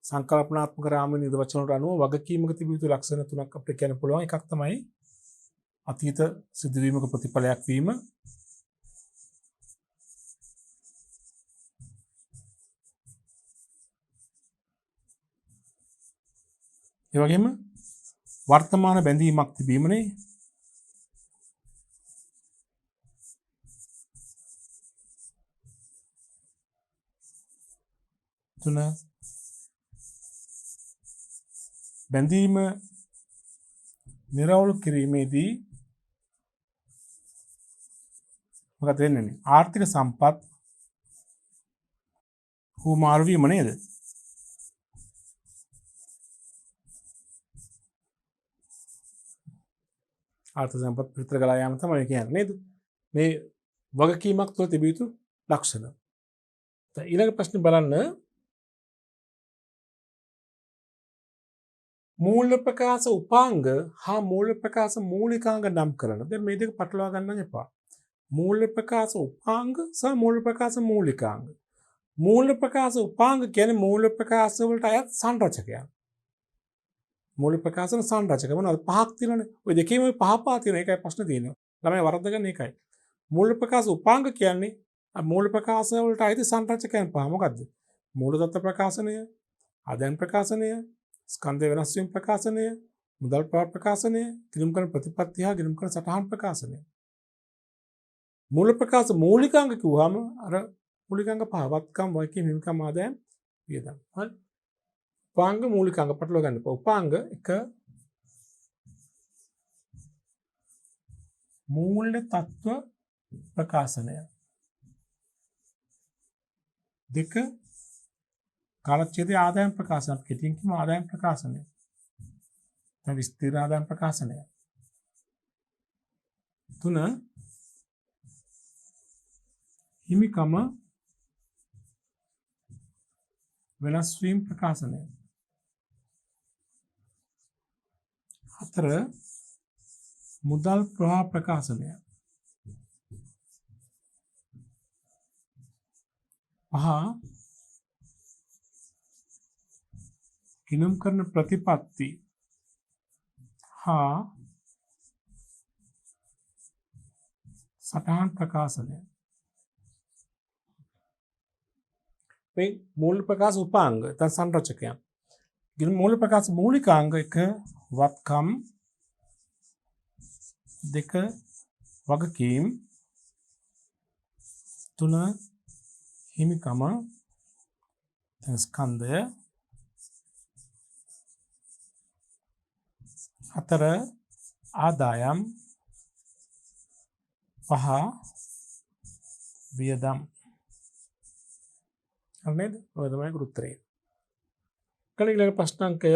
සංකල්පනාත්මක රාමයේ නිර්වචන වලට අනුව වගකීමක තිබිය යුතු ලක්ෂණ තුනක් අපිට කියන්න පුළුවන්. එකක් තමයි අතීත සිදුවීමක ප්‍රතිඵලයක් වීම, ඒ වගේම වර්තමාන බැඳීමක් තිබීමනේ, තුන බැඳීම නිරවුල් කිරීමේදී මොකද වෙන්නේ? ආර්ථික සම්පත් හුවමාරු වීම නේද? ආර්ථික සම්පත් පිටතට ගලා යාම තමයි කියන්නේ නේද? මේ වගකීමක් තුළ තිබිය යුතු ලක්ෂණ. දැන් ඊළඟ ප්‍රශ්නේ බලන්න. මූල්‍ය ප්‍රකාශ උපාංග හා මූල්‍ය ප්‍රකාශ මූලිකාංග නම් කරන. දැන් මේ දෙක පටලවා ගන්න එපා. මූල්‍ය ප්‍රකාශ උපාංග සහ මූල්‍ය ප්‍රකාශ මූලිකාංග. මූල්‍ය ප්‍රකාශ උපාංග කියන්නේ මූල්‍ය ප්‍රකාශ වලට අයත් සංරචකයන්. මූල්‍ය ප්‍රකාශන සංරචක මොනවද? පහක් තියෙනනේ. ওই දෙකේම ওই පහ පහ තියෙන. ඒකයි ප්‍රශ්න තියෙන්නේ. ළමයි වරද්ද ගන්න ඒකයි. මූල්‍ය ප්‍රකාශ උපාංග කියන්නේ මූල්‍ය ප්‍රකාශ වලට අයත් සංරචකයන් පහ. මොකද්ද? මූල තත්ත්ව ප්‍රකාශනය, ආදායම් ප්‍රකාශනය, ස්කන්ධ වෙනස් වීම ප්‍රකාශනය, මුදල් ප්‍රවාහ ප්‍රකාශනය, ගිණුම් කරන ප්‍රතිපත්ති හා ගිණුම් කරන සටහන් ප්‍රකාශනය. මූල ප්‍රකාශ මූලිකාංග කිව්වම අර මූලිකාංග පහ වත්කම්, වගකීම්, හිමිකම්, ආදායම්, වියදම්. හරි. උපාංග මූලිකාංග පටලවා ගන්න එපා. උපාංග එක මූල්‍ය තත්ත්ව ප්‍රකාශනය. දෙක කාලච්ඡේදයේ ආදායම් ප්‍රකාශන. කෙටියෙන් කියමු ආදායම් ප්‍රකාශනය. දැන් විස්තර ආදායම් ප්‍රකාශනය. තුන හිමිකම වෙනස් වීම ප්‍රකාශනය. හතර මුදල් ප්‍රවාහ ප්‍රකාශනය. පහ ගිණුම් කරන ප්‍රතිපත්ති හා සටහන් ප්‍රකාශනය. මේ මූල ප්‍රකාශ උපාංග තන සංරචකයන්. ගිණුම් මූල ප්‍රකාශ මූලිකාංග එක වත්කම්, දෙක වගකීම්, තුන හිමිකම ස්කන්ධය 4 ආදායම් 5 වියදම්. හරි නේද? ඔය තමයි උත්තරය. ඊළඟ ප්‍රශ්නාංකය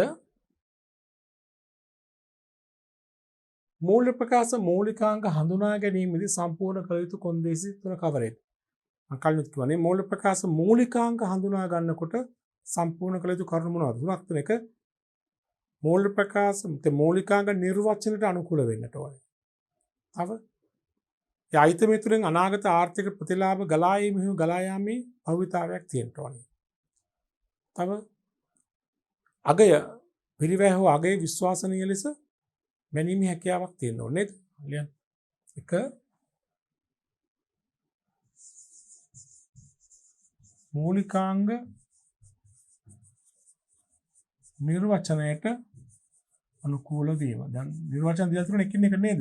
මූල්‍ය ප්‍රකාශ මූලිකාංග හඳුනා ගැනීමේදී සම්පූර්ණ කළ යුතු කොන්දේසි තුන කවරේද? මම කලින් කිව්වනේ මූල්‍ය ප්‍රකාශ මූලිකාංග හඳුනා ගන්නකොට සම්පූර්ණ කළ යුතු කරුණු මොනවද? තුනක් තුන. එක මූල්‍ය ප්‍රකාශ මූලිකාංග නිර්වචනයට අනුකූල වෙන්නට ඕනේ. තව යයිතමේ තුලින් අනාගත ආර්ථික ප්‍රතිලාභ ගලා යාමේ භවිතාවයක් තියෙන්න ඕනේ. තව අගය පිරිවැය හෝ අගය විශ්වාසනීය ලෙස මැනීමේ හැකියාවක් තියෙන්න ඕනේ නේද? ලියන්න. එක මූලිකාංග නිර්වචනයට අනුකූල වීම. දැන් නිර්වචන දීලා තියෙන එකින් එක නේද?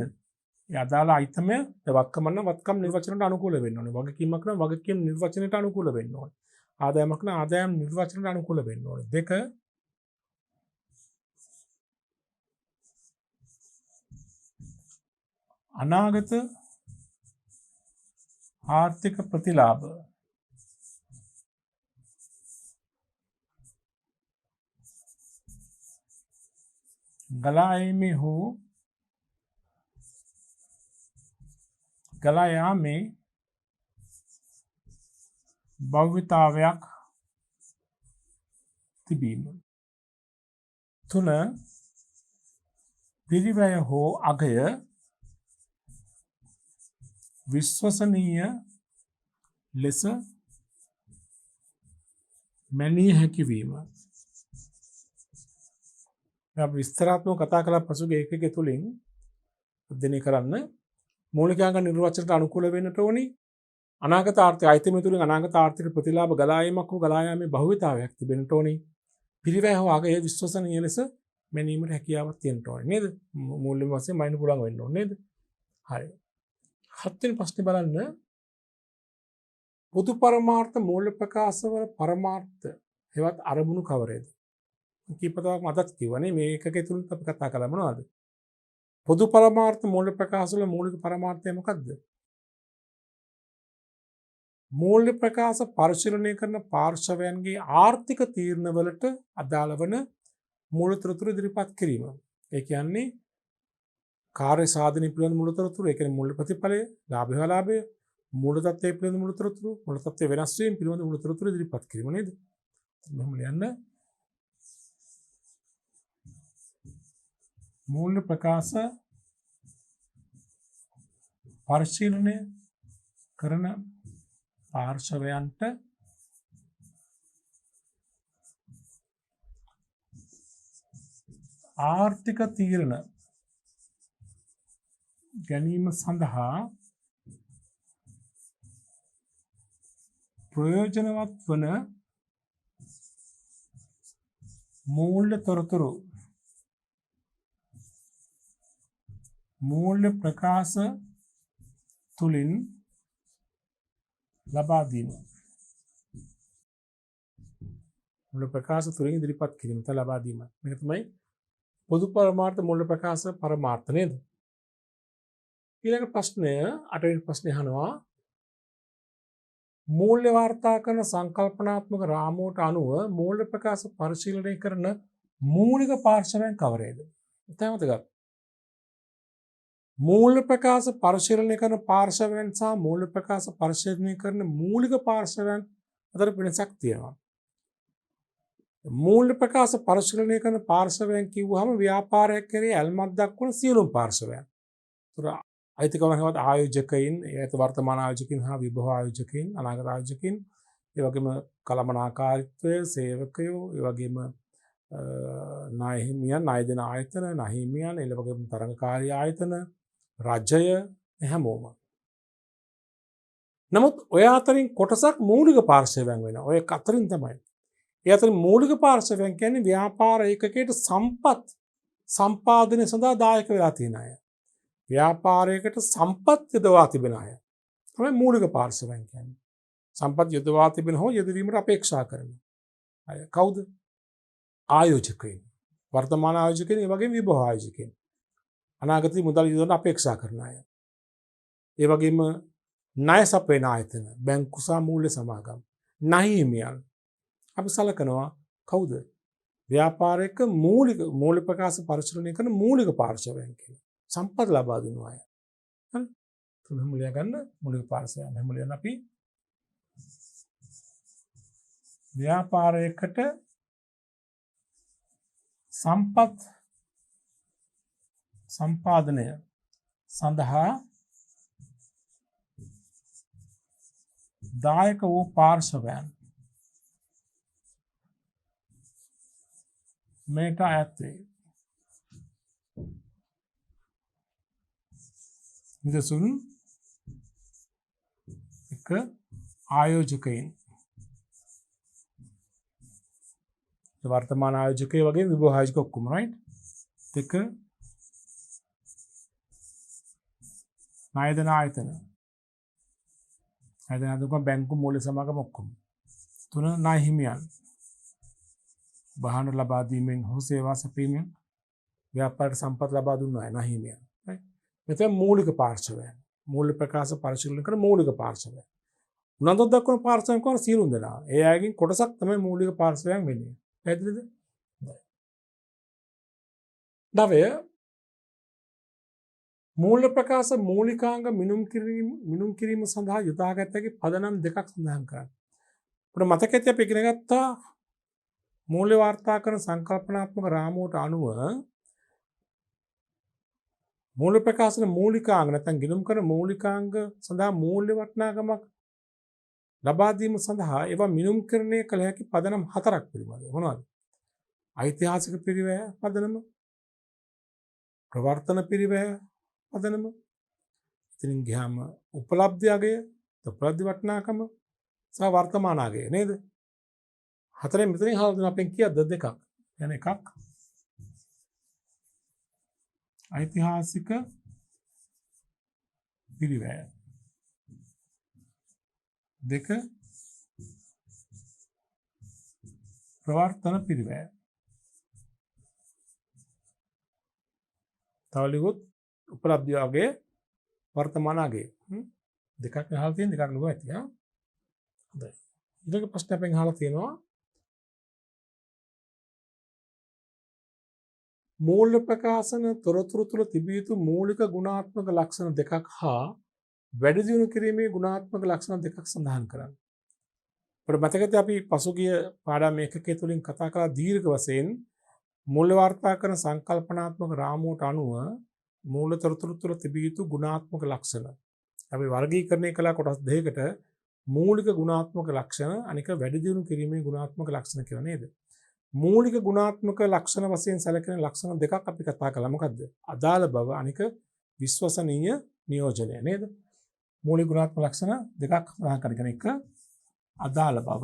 ඒ අදාළ අයිතමය වත්කම නම් වත්කම් නිර්වචනයට අනුකූල වෙන්න ඕනේ. වගකීමක් නම් වගකීම් නිර්වචනයට අනුකූල වෙන්න ඕනේ. ආදායමක් නම් ආදායම් නිර්වචනයට අනුකූල වෙන්න ඕනේ. දෙක අනාගත ආර්ථික ප්‍රතිලාභ ගලා යාමේ හෝ ගලා යාමේ භවිතාවයක් තිබීම. 3 පිරිවැය හෝ අගය විශ්වසනීය ලෙස මැනිය හැකි වීම. අපි විස්තරාත්මකව කතා කළ පසුගිය ඒකකයේ තුලින් අධ්‍යයනය කරන්න මූලිකාංග නිර්වචනයට අනුකූල වෙන්නට ඕනි. අනාගත ආර්ථික අයිතිම තුලින් අනාගත ආර්ථික ප්‍රතිලාභ ගලා යාමක් හෝ ගලා යාමේ භවිතාවයක් තිබෙන්නට ඕනි. පිරිවැය හෝ අගය විශ්වසනීය ලෙස මැනීමට හැකියාවක් තියෙන්න ඕනේ නේද? මූල්‍ය වශයෙන් මයින් පුළුවන් වෙන්න ඕනේ නේද? හරි. 7 වෙනි ප්‍රශ්නේ බලන්න. පොදු පරමාර්ථ මූල්‍ය ප්‍රකාශවල පරමාර්ථ හෙවත් අරමුණු කවරේද? කීපතාවක් මතක් කිව්වනේ මේ එකකේ තුලින් අපි කතා කළා මොනවද? පොදු පරමාර්ථ මූල්‍ය ප්‍රකාශවල මූලික පරමාර්ථය මොකක්ද? මූල්‍ය ප්‍රකාශ පරිශීලනය කරන පාර්ශවයන්ගේ ආර්ථික තීරණවලට අදාළ වන මූල්‍ය තොරතුරු ඉදිරිපත් කිරීම. ඒ කියන්නේ කාර්ය සාධනය පිළිබඳ මූල්‍ය තොරතුරු, ඒ කියන්නේ මූල්‍ය ප්‍රතිඵලය, ලාභය ලාභය, මූල්‍ය තත්ත්වය පිළිබඳ මූල්‍ය තොරතුරු, මූල්‍ය තත්ත්වය වෙනස් වීම පිළිබඳ මූල්‍ය තොරතුරු ඉදිරිපත් කිරීම නේද? මෙහෙම ලියන්න. මූල්‍ය ප්‍රකාශ පරිශීලනය කරන පාර්ශවයන්ට ආර්ථික තීරණ ගැනීම සඳහා ප්‍රයෝජනවත් වන මූල්‍ය තොරතුරු මූල්‍ය ප්‍රකාශ තුලින් ලබා දීම. මූල්‍ය ප්‍රකාශ තුලින් ඉදිරිපත් කිරීම තව ලබා දීම. මේක තමයි පොදු පරමාර්ථ මූල්‍ය ප්‍රකාශ පරමාර්ථ නේද? ඊළඟ ප්‍රශ්නය 8 වෙනි ප්‍රශ්නේ අහනවා මූල්‍ය වාර්තා කරන සංකල්පනාත්මක රාමුවට අනුව මූල්‍ය ප්‍රකාශ පරිශීලනය කරන මූලික පාර්ශවයන් කවරේද? එතනමද මූල්‍ය ප්‍රකාශ පරිශීලනය කරන පාර්ශවයන් සහ මූල්‍ය ප්‍රකාශ පරිශීලනය කරන මූලික පාර්ශවයන් අතර වෙනසක් තියෙනවා. මූල්‍ය ප්‍රකාශ පරිශීලනය කරන පාර්ශවයන් කිව්වහම ව්‍යාපාරයක් කරේ ඇල්මක් දක්වන සියලුම පාර්ශවයන්. ඒතර අයිතිකවන්වත් ආයෝජකයින්, ඒත් වර්තමාන ආයෝජකයින් හා විභව ආයෝජකයින්, අනාගත ආයෝජකයින්, ඒ වගේම කළමනාකාරීත්වය, සේවකයෝ, ඒ වගේම ණය හිමියන්, ණය දෙන ආයතන, ණය හිමියන්, ඒ වගේම තරඟකාරී ආයතන, රජය හැමෝම. නමුත් ඔය අතරින් කොටසක් මූලික පාර්ශවයන් වෙනවා. ඔය අතරින් තමයි. ඒ අතරින් මූලික පාර්ශවයන් කියන්නේ ව්‍යාපාර ඒකකයට සම්පත් සම්පාදනය සඳහා දායක වෙලා තියෙන අය. ව්‍යාපාරයකට සම්පත් යොදවා තිබෙන අය. තමයි මූලික පාර්ශවයන් කියන්නේ. සම්පත් යොදවා තිබෙන හෝ යෙදවීමට අපේක්ෂා කරන අය කවුද? ආයෝජකයින්. වර්තමාන ආයෝජකයින්, ඒ වගේම විභව ආයෝජකයින්. අනාගතයේ මුදල් යොදවන්න අපේක්ෂා කරන අය. ඒ වගේම ණය සපයන ආයතන, බැංකු සහ මූල්‍ය සමාගම්, ණය හිමියන්. අපි සලකනවා කවුද? ව්‍යාපාරයක මූල්‍ය ප්‍රකාශ පරිශීලනය කරන මූලික පාර්ශවයන් කියලා. සම්පත් ලබා දෙන අය. හරි? තුනම ලියා ගන්න මූලික පාර්ශවයන්. හැම ලියන්න අපි ව්‍යාපාරයකට සම්පත් සම්පාදනය සඳහා දායක වූ පාර්ශවයන් මේට අයත් වේ. නිදසුන් එක ආයෝජකයින්, වර්තමාන ආයෝජකය වගේ විභව ආයෝජක ඔක්කොම right. දෙක ණය දෙන ආයතන. ණය දෙන ආයතන බැංකු මූල්‍ය සමාගම ඔක්කොම. තුන ණය හිමියන්. බහන ලබා දීමෙන් හෝ සේවා සැපීමෙන් ව්‍යාපාරයට සම්පත් ලබා දුන්න අය ණය හිමියන්. right. මෙතන මූලික පාර්ශවයන්. මූල්‍ය ප්‍රකාශ පරිශීලනය කරන මූලික පාර්ශවයන්. උනන්දු දක්වන පාර්ශවයන් කොහොම සියලුම දෙනා. ඒ අයගෙන් කොටසක් තමයි මූලික පාර්ශවයන් වෙන්නේ. පැහැදිලිද? නවය මූල්‍ය ප්‍රකාශ මූලිකාංග මිනුම් කිරීම සඳහා යොදාගත හැකි පදනම් දෙකක් සඳහන් කරන්න. අපිට මතකයේ අපි ඉගෙන ගත්තා මූල්‍ය වාර්තා කරන සංකල්පනාත්මක රාමුවට අනුව මූල්‍ය ප්‍රකාශන මූලිකාංග නැත්නම් ගිණුම් කරන මූලිකාංග සඳහා මූල්‍ය වටිනාකමක් ලබා දීම සඳහා ඒවා මිනුම්කරණය කළ හැකි පදනම් 4ක් පිළිබඳව. මොනවද? ඓතිහාසික පිරිවැය පදනම, ප්‍රවර්තන පිරිවැය පදනම, ඉතින් ගියාම උපලබ්ධි අගය, උපලබ්ධි වටිනාකම සහ වර්තමාන අගය නේද? හතරෙන් මෙතනින් හලන අපෙන් කියද්ද දෙකක්. يعني එකක් ඓතිහාසික පිරිවැය, දෙක ප්‍රවර්තන පිරිවැය. තවලිකුත් උපලබ්ධි අගය, වර්තමාන අගය. දෙකක් අහලා තියෙන දෙකක් නුඹ ඇති හා. හොඳයි. ඊළඟ ප්‍රශ්න අපෙන් අහලා තියෙනවා මූල්‍ය ප්‍රකාශන තොරතුරු තුළ තිබිය යුතු මූලික ගුණාත්මක ලක්ෂණ දෙකක් හා වැඩි දියුණු කිරීමේ ගුණාත්මක ලක්ෂණ දෙකක් සඳහන් කරන්න. අපිට මතකද අපි පසුගිය පාඩම් ඒකකයේ තුලින් කතා කළා දීර්ඝ වශයෙන් මූල්‍ය වාර්තා කරන සංකල්පනාත්මක රාමුවට අනුව මූල්‍ය තොරතුරු තුළ තිබිය යුතු ගුණාත්මක ලක්ෂණ. අපි වර්ගීකරණය කළා කොටස් දෙකකට මූලික ගුණාත්මක ලක්ෂණ අනික වැඩි දියුණු කිරීමේ ගුණාත්මක ලක්ෂණ කියලා නේද? මූලික ගුණාත්මක ලක්ෂණ වශයෙන් සැලකෙන ලක්ෂණ දෙකක් අපි කතා කළා. මොකද්ද? අදාළ බව අනික විශ්වසනීය නියෝජනය නේද? මූලික ගුණාත්මක ලක්ෂණ දෙකක් සඳහන් කරගෙන එක අදාළ බව,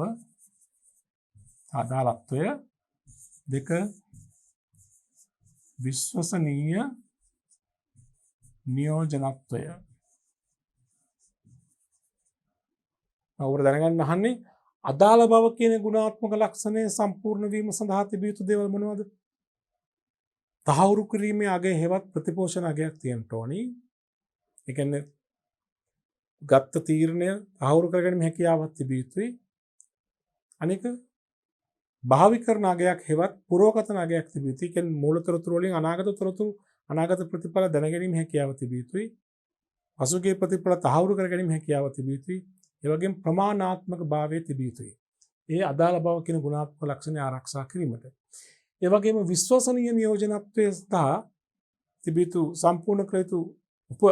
අදාළත්වය, දෙක විශ්වසනීය නියෝජනත්වය. අවුර දැනගන්න අහන්නේ අදාළ බව කියන ගුණාත්මක ලක්ෂණය සම්පූර්ණ වීම සඳහා තිබිය යුතු දේවල් මොනවද? තහවුරු කිරීමේ අගය හෙවත් ප්‍රතිපෝෂණ අගයක් තියෙන්න ඕනි. ඒ කියන්නේ ගත්ත තීරණය තහවුරු කරගැනීමේ හැකියාවක් තිබිය යුතුයි. අනික භාවිකරණ අගයක් හෙවත් පුරවකතන අගයක් තිබිය යුතුයි. කියන්නේ මූල තොරතුරු වලින් අනාගත තොරතුරු අනාගත ප්‍රතිඵල දැනගැනීමේ හැකියාව තිබිය යුතුයි. පසුගිය ප්‍රතිඵල තහවුරු කරගැනීමේ හැකියාව තිබිය යුතුයි. ඒ වගේම ප්‍රමාණාත්මක භාවය තිබිය යුතුයි. ඒ අදාළ බව කියන ගුණාත්මක ලක්ෂණ ආරක්ෂා කිරීමට. ඒ වගේම විශ්වසනීය නියෝජනත්වයේ සහ තිබිය යුතු සම්පූර්ණ කළ යුතු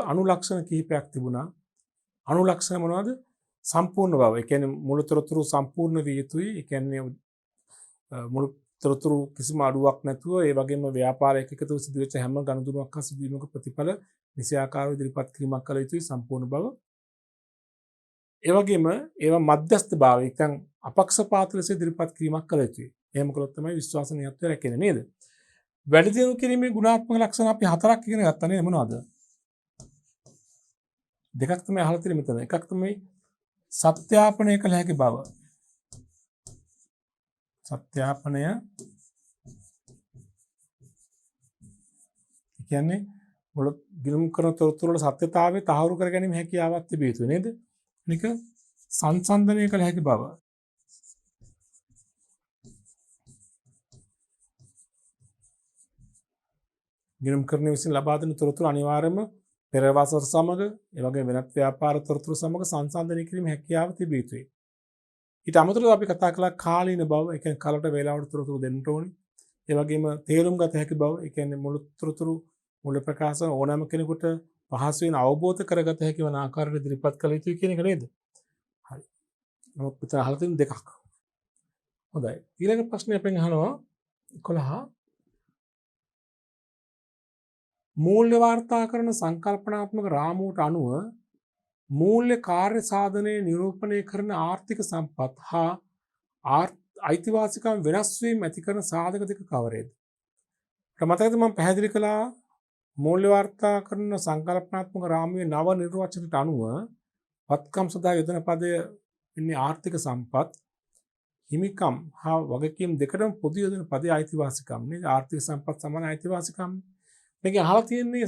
අනුලක්ෂණ කිහිපයක් තිබුණා. අනුලක්ෂණ මොනවද? සම්පූර්ණ බව. ඒ කියන්නේ මුළු තොරතුරු සම්පූර්ණ විය යුතුයි. ඒ කියන්නේ මුළු තොරතුරු කිසිම අඩුවක් නැතුව ඒ වගේම ව්‍යාපාරයක එකතු සිදුවෙච්ච හැම ගනුදෙනුවක් හා සිදුවීමක ප්‍රතිඵල නිසියාකාරව ඉදිරිපත් කිරීමක් කළ යුතුයි. සම්පූර්ණ බව. ඒ වගේම ඒවා මධ්‍යස්ථ භාවය නැත්නම් අපක්ෂපාත ලෙස ඉදිරිපත් කිරීමක් කළ යුතුයි. එහෙම කළොත් තමයි විශ්වසනීයත්වය රැකෙන්නේ නේද? වැඩි දියුණු කිරීමේ ගුණාත්මක ලක්ෂණ අපි 4ක් ඉගෙන ගත්තා නේද? මොනවද? දෙකක් තමයි අහලා තියෙන්නේ මෙතන. එකක් තමයි සත්‍යාපනය කළ හැකි බව. සත්‍යාපනය කියන්නේ මුල ගිණුම් කරන තොරතුරු වල සත්‍යතාවය තහවුරු කර ගැනීම හැකියාවක් තිබිය යුතුයි නේද? නික සංසන්දනය කළ හැකි බව. ගිණුම් කරන විසින් ලබා දෙන තොරතුරු අනිවාර්යයෙන්ම පෙරවසර සමග ඒ වගේ වෙනත් ව්‍යාපාර තොරතුරු සමග සංසන්දනය කිරීම හැකියාව තිබිය යුතුයි. ඊට අමතරව අපි කතා කළා කාලීන බව. ඒ කියන්නේ කලට වේලාවට තොරතුරු දෙන්න ඕනේ. ඒ වගේම තේරුම් ගත හැකි බව. ඒ කියන්නේ මුළු තොරතුරු මුල ප්‍රකාශන ඕනෑම කෙනෙකුට පහසුවෙන් අවබෝධ කරගත හැකි වන ආකාරයට ඉදිරිපත් කළ යුතුයි කියන එක නේද? හරි. නමුත් මෙතන අහලා තියෙන දෙකක්. හොඳයි. ඊළඟ ප්‍රශ්නය අපෙන් අහනවා 11. මූල්‍ය වාර්තාකරණ සංකල්පනාත්මක රාමුවට අනුව මූල්‍ය කාර්ය සාධනයේ නිරූපණය කරන ආර්ථික සම්පත් හා අයිතිවාසිකම් වෙනස් වීම ඇති කරන සාධක දෙක කවරේද? මතකද මම පැහැදිලි කළා මූල්‍ය වාර්තාකරණ සංකල්පනාත්මක රාමුවේ නව නිර්වචනයට අනුව වත්කම් සඳහා යොදන පදය ඉන්නේ ආර්ථික සම්පත් හිමිකම් හා වගකීම් දෙකටම පොදු යොදන පදේ අයිතිවාසිකම් නේද? ආර්ථික සම්පත් සමාන අයිතිවාසිකම්. මේක අහලා තියෙන්නේ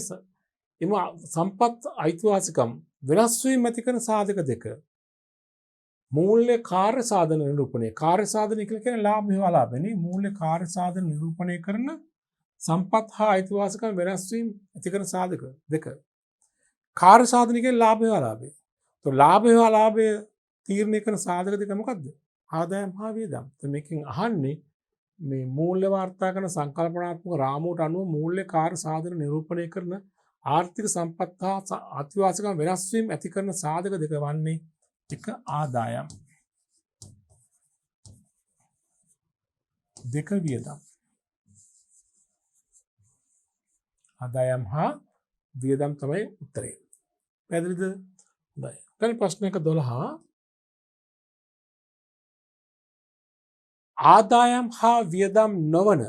එම සම්පත් අයිතිවාසිකම් වෙනස් වීම ඇති කරන සාධක දෙක. මූල්‍ය කාර්ය සාධන නිරූපණය. කාර්ය සාධන කියලා කියන්නේ ලාභය හා අලාභයනේ. මූල්‍ය කාර්ය සාධන නිරූපණය කරන සම්පත් හා අයිතිවාසිකම් වෙනස් වීම ඇති කරන සාධක දෙක. කාර්ය සාධන කියන්නේ ලාභය හා අලාභය. તો ලාභය හා අලාභය තීරණය කරන සාධක දෙක මොකද්ද? ආදායම් හා වියදම්. તો මේකෙන් අහන්නේ මේ මූල්‍ය වාර්තාකරණ සංකල්පනාත්මක රාමුවට අනුව මූල්‍ය කාර්ය සාධන නිරූපණය කරන ආර්ථික සම්පත් හා අතිවාසිකම් වෙනස් වීම ඇති කරන සාධක දෙක වන්නේ එක ආදායම් දෙක වියදම්. ආදායම් හා වියදම් තමයි උත්තරේ. පැහැදිලිද? හොඳයි. දැන් ප්‍රශ්නයක 12 ආදායම් හා වියදම් නොවන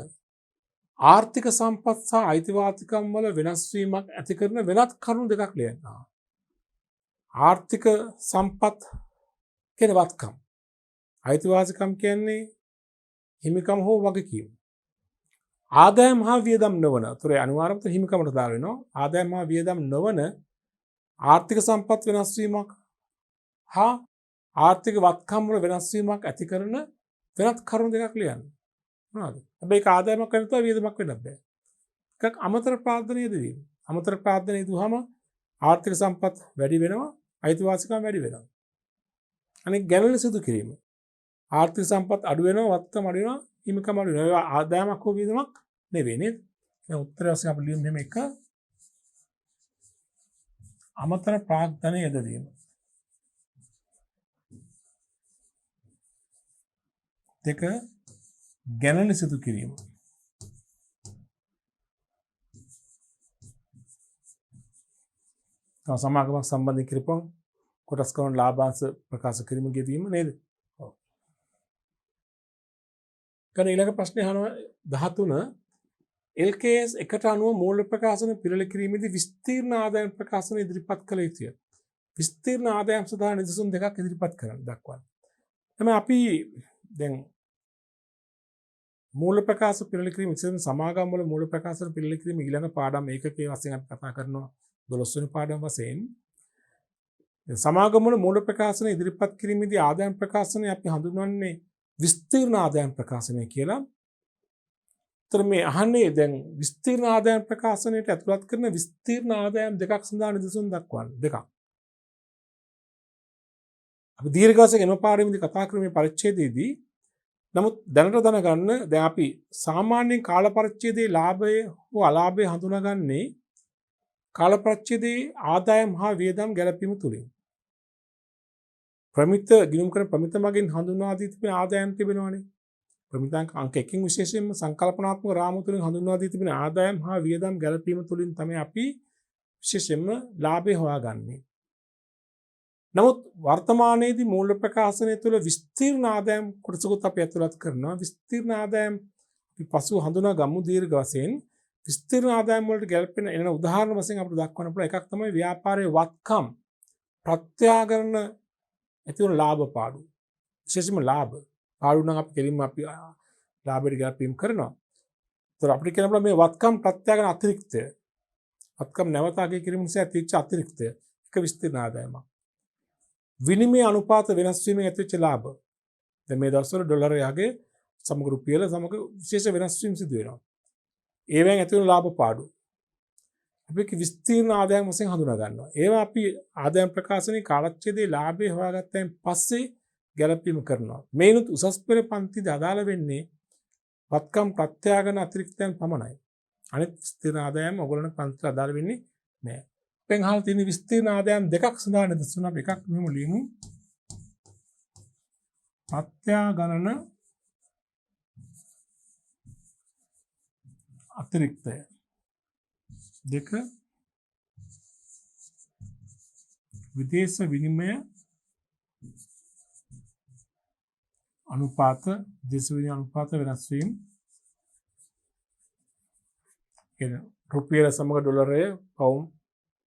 ආර්ථික සම්පත් සහ අයිතිවාසිකම් වල වෙනස් වීමක් ඇති කරන වෙනත් කරුණු දෙකක් ලියන්න. ආර්ථික සම්පත් කියන්නේ වත්කම්. අයිතිවාසිකම් කියන්නේ හිමිකම් හෝ වගකීම්. ආදායම් හා වියදම් නොවන. ඒතර අනිවාර්යයෙන්ම හිමිකමට දාලා වෙනවා. ආදායම් හා වියදම් නොවන ආර්ථික සම්පත් වෙනස් වීමක් හා ආර්ථික වත්කම් වල වෙනස් වීමක් ඇති කරන වෙනත් කරුණු දෙකක් ලියන්න. මොනවද? හැබැයි ඒක ආදායමක් වෙන්න තව වියදමක් වෙන්නත් බෑ. එකක් අමතර ප්‍රාර්ථනීය දවීම. අමතර ප්‍රාර්ථනීය දුවහම ආර්ථික සම්පත් වැඩි වෙනවා, අයිතිවාසිකම් වැඩි වෙනවා. අනෙක් ගැළවෙන සිදු කිරීම. ආර්ථික සම්පත් අඩු වෙනවා, වත්කම් අඩු වෙනවා, හිමිකම් අඩු වෙනවා. ඒවා ආදායමක් හෝ වියදමක් නෙවෙයි නේද? දැන් උත්තරය වශයෙන් අපි ලියමු මෙහෙම එක අමතර ප්‍රාර්ථනීය දවීම. දෙක ගැළවෙන සිදු කිරීම. තව සමාගමක් සම්බන්ධ කිරීම කොටස් කරන ලාභාංශ ප්‍රකාශ කිරීම ගෙවීම නේද? ඔව්. කන ඊළඟ ප්‍රශ්නේ අහනවා 13 LKS එකට අනුව මූල්‍ය ප්‍රකාශන පිළිල කිරීමේදී විස්තීර්ණ ආදායම් ප්‍රකාශන ඉදිරිපත් කළ යුතුය. විස්තීර්ණ ආදායම් සඳහා නිදසුන් දෙකක් ඉදිරිපත් කරන්න දක්වන්න. එතම අපි දැන් මූල ප්‍රකාශ පිළිල කිරීම ඉතින් සමාගම් වල මූල ප්‍රකාශන පිළිල කිරීම ඊළඟ පාඩම් ඒකකයේ වශයෙන් අපි කතා කරනවා 12 වෙනි පාඩම් වශයෙන්. සමාගම් වල මූල ප්‍රකාශන ඉදිරිපත් කිරීමේදී ආදායම් ප්‍රකාශනය අපි හඳුන්වන්නේ විස්තීර්ණ ආදායම් ප්‍රකාශනය කියලා. ඒතර මේ අහන්නේ දැන් විස්තීර්ණ ආදායම් ප්‍රකාශනයට ඇතුළත් කරන විස්තීර්ණ ආදායම් දෙකක් සඳහා නිදසුන් දක්වන්න. දෙකක්. අපි දීර්ඝ වශයෙන් එන පාඩමේදී කතා කරන මේ පරිච්ඡේදයේදී නමුත් දැනට දැනගන්න දැන් අපි සාමාන්‍යයෙන් කාල පරිච්ඡේදයේ ලාභය හෝ අලාභය හඳුනාගන්නේ කාල පරිච්ඡේදයේ ආදායම් හා වියදම් ගැලපීම තුලින්. ප්‍රමිත ගිණුම් කරන ප්‍රමිත මගින් හඳුන්වා දී තිබෙන ආදායම් තිබෙනවානේ. ප්‍රමිතාංක අංක 1කින් විශේෂයෙන්ම සංකල්පනාත්මක රාමුව තුලින් හඳුන්වා දී තිබෙන ආදායම් හා වියදම් ගැලපීම තුලින් තමයි අපි විශේෂයෙන්ම ලාභය හොයාගන්නේ. නමුත් වර්තමානයේදී මූල්‍ය ප්‍රකාශනය තුළ විස්තීර්ණ ආදායම් කොටසකුත් අපි ඇතුළත් කරනවා. විස්තීර්ණ ආදායම් අපි පසුව හඳුනා ගමු දීර්ඝ වශයෙන්. විස්තීර්ණ ආදායම් වලට ගැලපෙන එන උදාහරණ වශයෙන් අපිට දක්වන්න පුළුවන් එකක් තමයි ව්‍යාපාරයේ වත්කම් ප්‍රත්‍යාකරණ ඇති වුණ ලාභ පාඩු. විශේෂයෙන්ම ලාභ. පාඩු නම් අපි කෙලින්ම අපි ලාභයට ගැලපීම් කරනවා. ඒතර අපිට කියන්න පුළුවන් මේ වත්කම් ප්‍රත්‍යාගන අතිරික්තය. වත්කම් නැවත අගය කිරීම නිසා ඇතිවෙච්ච අතිරික්තය එක විස්තීර්ණ ආදායමක්. විනිමය අනුපාත වෙනස් වීමෙන් ඇතිවෙච්ච ලාභ. දැන් මේ දවස්වල ඩොලරය යගේ සමග රුපියල සමග විශේෂ වෙනස් වීම් සිදු වෙනවා. ඒවෙන් ඇති වෙන ලාභ පාඩු. අපි විස්තීර්ණ ආදායම් වශයෙන් හඳුනා ගන්නවා. ඒවා අපි ආදායම් ප්‍රකාශනයේ කාලච්ඡේදයේ ලාභය හොයාගත්තයින් පස්සේ ගැලපීම කරනවා. මේනුත් උසස් පෙළ පන්තිද අදාළ වෙන්නේ වත්කම් ප්‍රත්‍යාගන අතිරික්තයන් පමණයි. අනිත් විස්තීර්ණ ආදායම් ඔයගොල්ලන්ට පන්තිට අදාළ වෙන්නේ නැහැ. අපෙන් අහලා තියෙන විස්තීර්ණ ආදායම් දෙකක් සඳහන් දෙසුණා. එකක් මෙහෙම ලියමු. ප්‍රත්‍යාගණන අතිරික්තය. දෙක විදේශ විනිමය අනුපාත විදේශ විනිමය අනුපාත වෙනස් වීම. කියන රුපියල සමග ඩොලරය පවුම්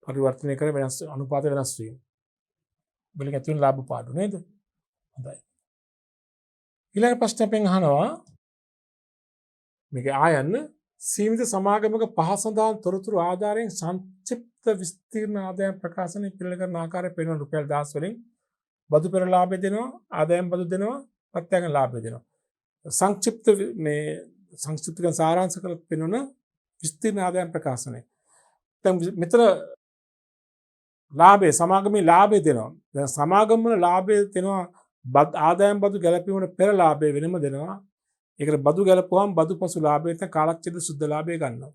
පරිවර්තනය කර වෙනස් අනුපාත වෙනස් වීම. බලික ඇති වෙන ලාභ පාඩු නේද? හොඳයි. ඊළඟ ප්‍රශ්න අපෙන් අහනවා මේක ආයන්න සීමිත සමාගමක පහ සඳහන් තොරතුරු ආධාරයෙන් සංක්ෂිප්ත විස්තීර්ණ ආදායම් ප්‍රකාශනය පිළිල කරන ආකාරය පෙන්වන රුපියල් 10 වලින් බදු පෙර ලාභය දෙනවා, ආදායම් බදු දෙනවා, ප්‍රත්‍යක්ෂ ලාභය දෙනවා. සංක්ෂිප්ත මේ සංක්ෂිප්ත සාරාංශ කරලා පෙන්වන විස්තීර්ණ ආදායම් ප්‍රකාශනය. දැන් මෙතන ලාභය සමාගමේ ලාභය දෙනවා. දැන් සමාගම වල ලාභය දෙනවා ආදායම් බදු ගැලපීමට පෙර ලාභය වෙනම දෙනවා. ඒකට බදු ගැලපුවාම බදු පසු ලාභය නැත්නම් කාලච්ඡේද සුද්ධ ලාභය ගන්නවා.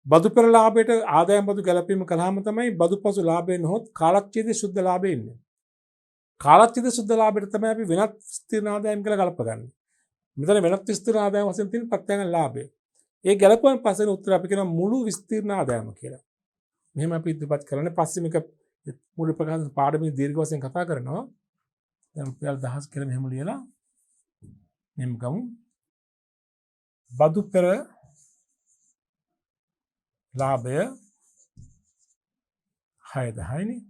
බදු පෙර ලාභයට ආදායම් බදු ගැලපීම කළාම තමයි බදු පසු ලාභය නොහොත් කාලච්ඡේද සුද්ධ ලාභය එන්නේ. කාලච්ඡේද සුද්ධ ලාභයට තමයි අපි වෙනත් විස්තීර්ණ ආදායම් කියලා ගලපගන්නේ. මෙතන වෙනත් විස්තීර්ණ ආදායම් වශයෙන් තියෙන ප්‍රත්‍යක්ෂ ලාභය. ඒ ගැලපුවාම පස්සේ උත්තර අපි කියනවා මුළු විස්තීර්ණ ආදායම කියලා. මෙහෙම අපි ඉදිරිපත් කරන්නේ පස්සේ මේක මුළු ප්‍රකාශන පාඩමේ දීර්ඝ වශයෙන් කතා කරනවා. දැන් රුපියල් 1000 කියලා මෙහෙම ලියලා මෙහෙම ගමු. බදු පෙර ලාභය 6000 නේ.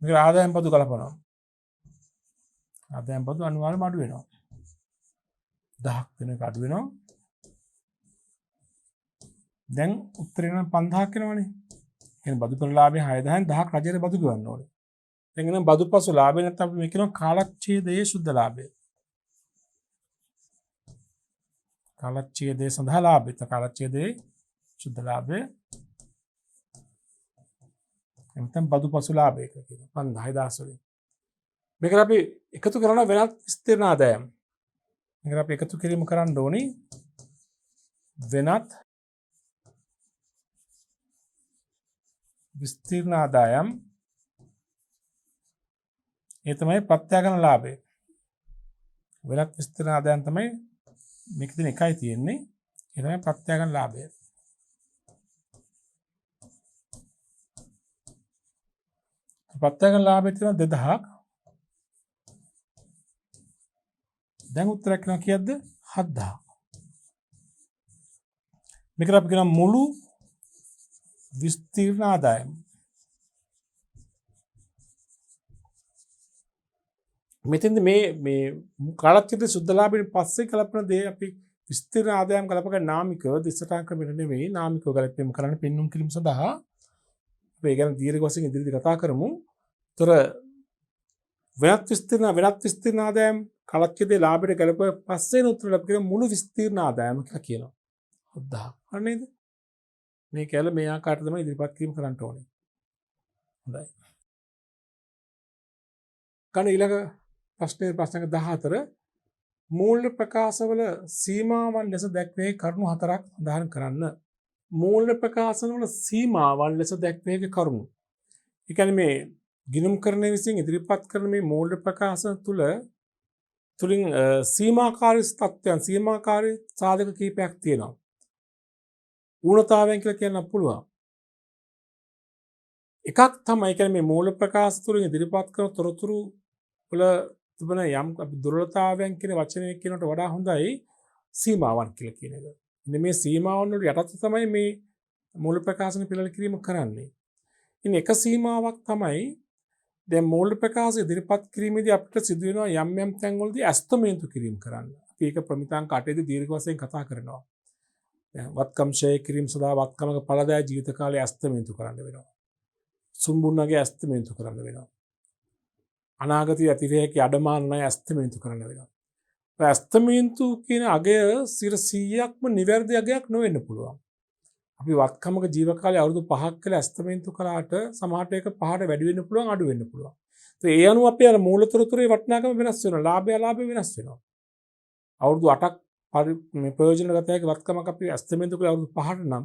මේක ආදායම් බදු ගලපනවා. ආදායම් බදු අනිවාර්යයෙන්ම අඩු වෙනවා. 1000ක් වෙන එක අඩු වෙනවා. දැන් උත්තරේ නම් 5000ක් වෙනවනේ. එහෙනම් බදු පෙර ලාභය 6000න් 1000ක් රජයට බදු ගෙවන්න ඕනේ. දැන් එනම් බදු පසු ලාභය නැත්නම් අපි මේ කියනවා කාලච්ඡේදයේ සුද්ධ ලාභය. කාලච්ඡේදයේ සඳහා ලාභය. කාලච්ඡේදයේ සුද්ධ ලාභය. එතෙන් බදු පසු ලාභය කියලා කියනවා. 5000 වලින්. මේකට අපි එකතු කරන වෙනත් විස්තීර්ණ ආදායම්. මේකට අපි එකතු කිරීම කරන්න ඕනේ වෙනත් විස්තීර්ණ ආදායම්. ඒ තමයි ප්‍රත්‍යක්ෂ ලාභය. වෙනත් විස්තීර්ණ ආදායම් තමයි මේක දින එකයි තියෙන්නේ. ඒ තමයි ප්‍රත්‍යක්ෂ ලාභය. ප්‍රත්‍යක්ෂ ලාභය තියෙන 2000ක්. දැන් උත්තරයක් කියනවා කීයද? 7000. මේකට අපි කියන මුළු විස්තීර්ණ ආදායම. මෙතෙන්ද මේ කාලච්ඡේද සුද්ධ ලාභයෙන් පස්සේ කලපන දේ අපි විස්තීර්ණ ආදායම් කලපක නාමිකව දිස්සටාංක ක්‍රමෙට නෙවෙයි නාමිකව කලපීම කරන්න පෙන්눔 කිරීම සඳහා අපි ඒ ගැන දීර්ඝ වශයෙන් ඉදිරියට කතා කරමු. ତොර වෙනත් විස්තීර්ණ ආදායම් කාලච්ඡේදයේ ලාභයට කලපුව පස්සේ උත්තර ලැබ කියන මුළු විස්තීර්ණ ආදායම කියලා කියනවා. 7000. හරි නේද? මේ කැල මේ ආකාරයට තමයි ඉදිරිපත් කිරීම කරන්න ඕනේ. හොඳයි. කන ඊළඟ ප්‍රශ්න 14 මූල්‍ය ප්‍රකාශවල සීමාවන් ලෙස දැක්වේ කරුණු 4ක් උදාහරණ කරන්න. මූල්‍ය ප්‍රකාශනවල සීමාවන් ලෙස දැක්වේ කරුණු. ඒ කියන්නේ මේ ගිණුම්කරණය විසින් ඉදිරිපත් කරන මේ මූල්‍ය ප්‍රකාශන තුලින් සීමාකාරී තත්ත්වයන් සීමාකාරී සාධක කීපයක් තියෙනවා. ඌනතාවයන් කියලා කියන්න පුළුවන්. එකක් තමයි කියන්නේ මේ මූල ප්‍රකාශ තුලින් ඉදිරිපත් කරන තොරතුරු වල තිබෙන යම් අපි දුර්වලතාවයන් කියන වචනය කියනට වඩා හොඳයි සීමාවන් කියලා කියන එක. ඉතින් මේ සීමාවන් වල යටතේ තමයි මේ මූල ප්‍රකාශන පිළිල කිරීම කරන්නේ. ඉතින් එක සීමාවක් තමයි දැන් මූල්‍ය ප්‍රකාශ ඉදිරිපත් කිරීමේදී අපිට සිදු වෙනවා යම් තැන්වලදී ඇස්තමේන්තු කිරීම කරන්න. අපි ඒක ප්‍රමිතාංක 8 දී දීර්ඝ වශයෙන් කතා කරනවා. දැන් වත්කම් ෂය කිරීම සඳහා වත්කමක ඵලදාය ජීවිත කාලය ඇස්තමේන්තු කරන්න වෙනවා. සුම්බුන්නගේ ඇස්තමේන්තු කරන්න වෙනවා. අනාගතයේ ඇතිවිය හැකි අඩමාන ණය ඇස්තමේන්තු කරන්න වෙනවා. ඇස්තමේන්තු කියන අගය 100%ක්ම නිවැරදි අගයක් නොවෙන්න පුළුවන්. අපි වත්කමක ජීව කාලය අවුරුදු 5ක් කියලා ඇස්තමේන්තු කළාට සමහරට ඒක 5ට වැඩි වෙන්න පුළුවන් අඩු වෙන්න පුළුවන්. ඒ අනුව අපේ අර මූලතොරතුරේ වටිනාකම වෙනස් වෙනවා. ලාභය අලාභය වෙනස් වෙනවා. අවුරුදු 8ක් මේ ප්‍රයෝජන ගත හැකි වත්කමක් අපි ඇස්තමේන්තු කළා අවුරුදු 5ට නම්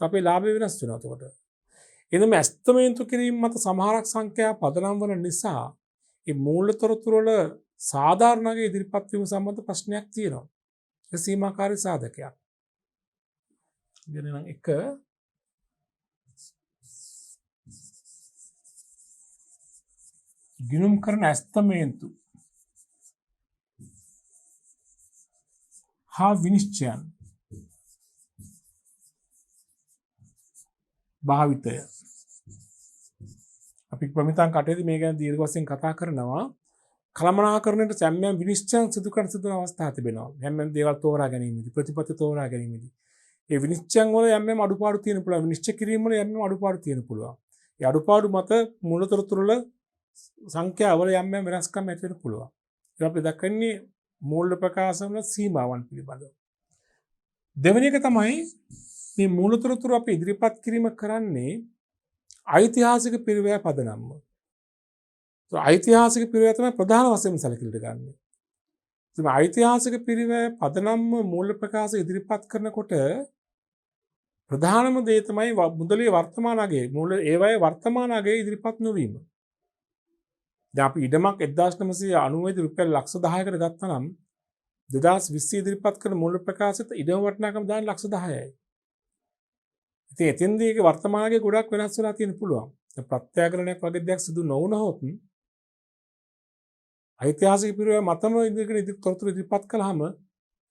අපේ ලාභය වෙනස් වෙනවා එතකොට. එනම ඇස්තමේන්තු කිරීම මත සමහරක් සංඛ්‍යා පදනම් වන නිසා මේ මූලතොරතුරු වල සාධාරණගේ ඉදිරිපත් වීම සම්බන්ධ ප්‍රශ්නයක් තියෙනවා. ඒ සීමාකාරී සාධකයක්. ඉතින් නම් එක ගිණුම් කරන ඇස්තමේන්තු හා විනිශ්චයන් භාවිතය අපි ප්‍රමිතාංක 8 මේ ගැන දීර්ඝ වශයෙන් කතා කරනවා. කළමනාකරණයට සැම්යම් විනිශ්චයන් සිදු කරන අවස්ථා තිබෙනවා. හැම දේවල් තෝරා ගැනීමේදී ප්‍රතිපත්ති තෝරා ගැනීමේදී ඒ විනිශ්චයන් වල යම් අඩුපාඩු තියෙන පුළුවන්. විනිශ්චය කිරීම වල යම් අඩුපාඩු තියෙන පුළුවන්. ඒ අඩුපාඩු මත මූලතොරතුරු වල සංඛ්‍යාවල යම් වෙනස්කම් ඇති වෙන්න පුළුවන්. ඒක අපි දක්වන්නේ මූල්‍ය ප්‍රකාශ වල සීමාවන් පිළිබඳව. දෙවෙනි එක තමයි මේ මූලතොරතුරු අපි ඉදිරිපත් කිරීම කරන්නේ ඓතිහාසික පිරිවැය පදනම්ව. ඓතිහාසික පිරිවැය තමයි ප්‍රධාන වශයෙන් සැලකිලිට ගන්න. ඉතින් ඓතිහාසික පිරිවැය පදනම්ව මූල්‍ය ප්‍රකාශ ඉදිරිපත් කරනකොට ප්‍රධානම දේ තමයි මුදලේ වර්තමාන අගය. ඒවයේ වර්තමාන අගය ඉදිරිපත් නොවීම. දැන් අපි ඉඩමක් 1990 රුපියල් ලක්ෂ 10කට ගත්තා නම් 2020 ඉදිරිපත් කරන මූල්‍ය ප්‍රකාශයට ඉඩම වටිනාකම දාන ලක්ෂ 10යි. ඉතින් එතෙන්දී ඒක වර්තමානයේ ගොඩක් වෙනස් වෙලා තියෙන පුළුවන්. ප්‍රත්‍යාගලනයක් වගේ දෙයක් සිදු නොවුනහොත් ඓතිහාසික පිරිවැය මතම තොරතුරු ඉදිරිපත් කළාම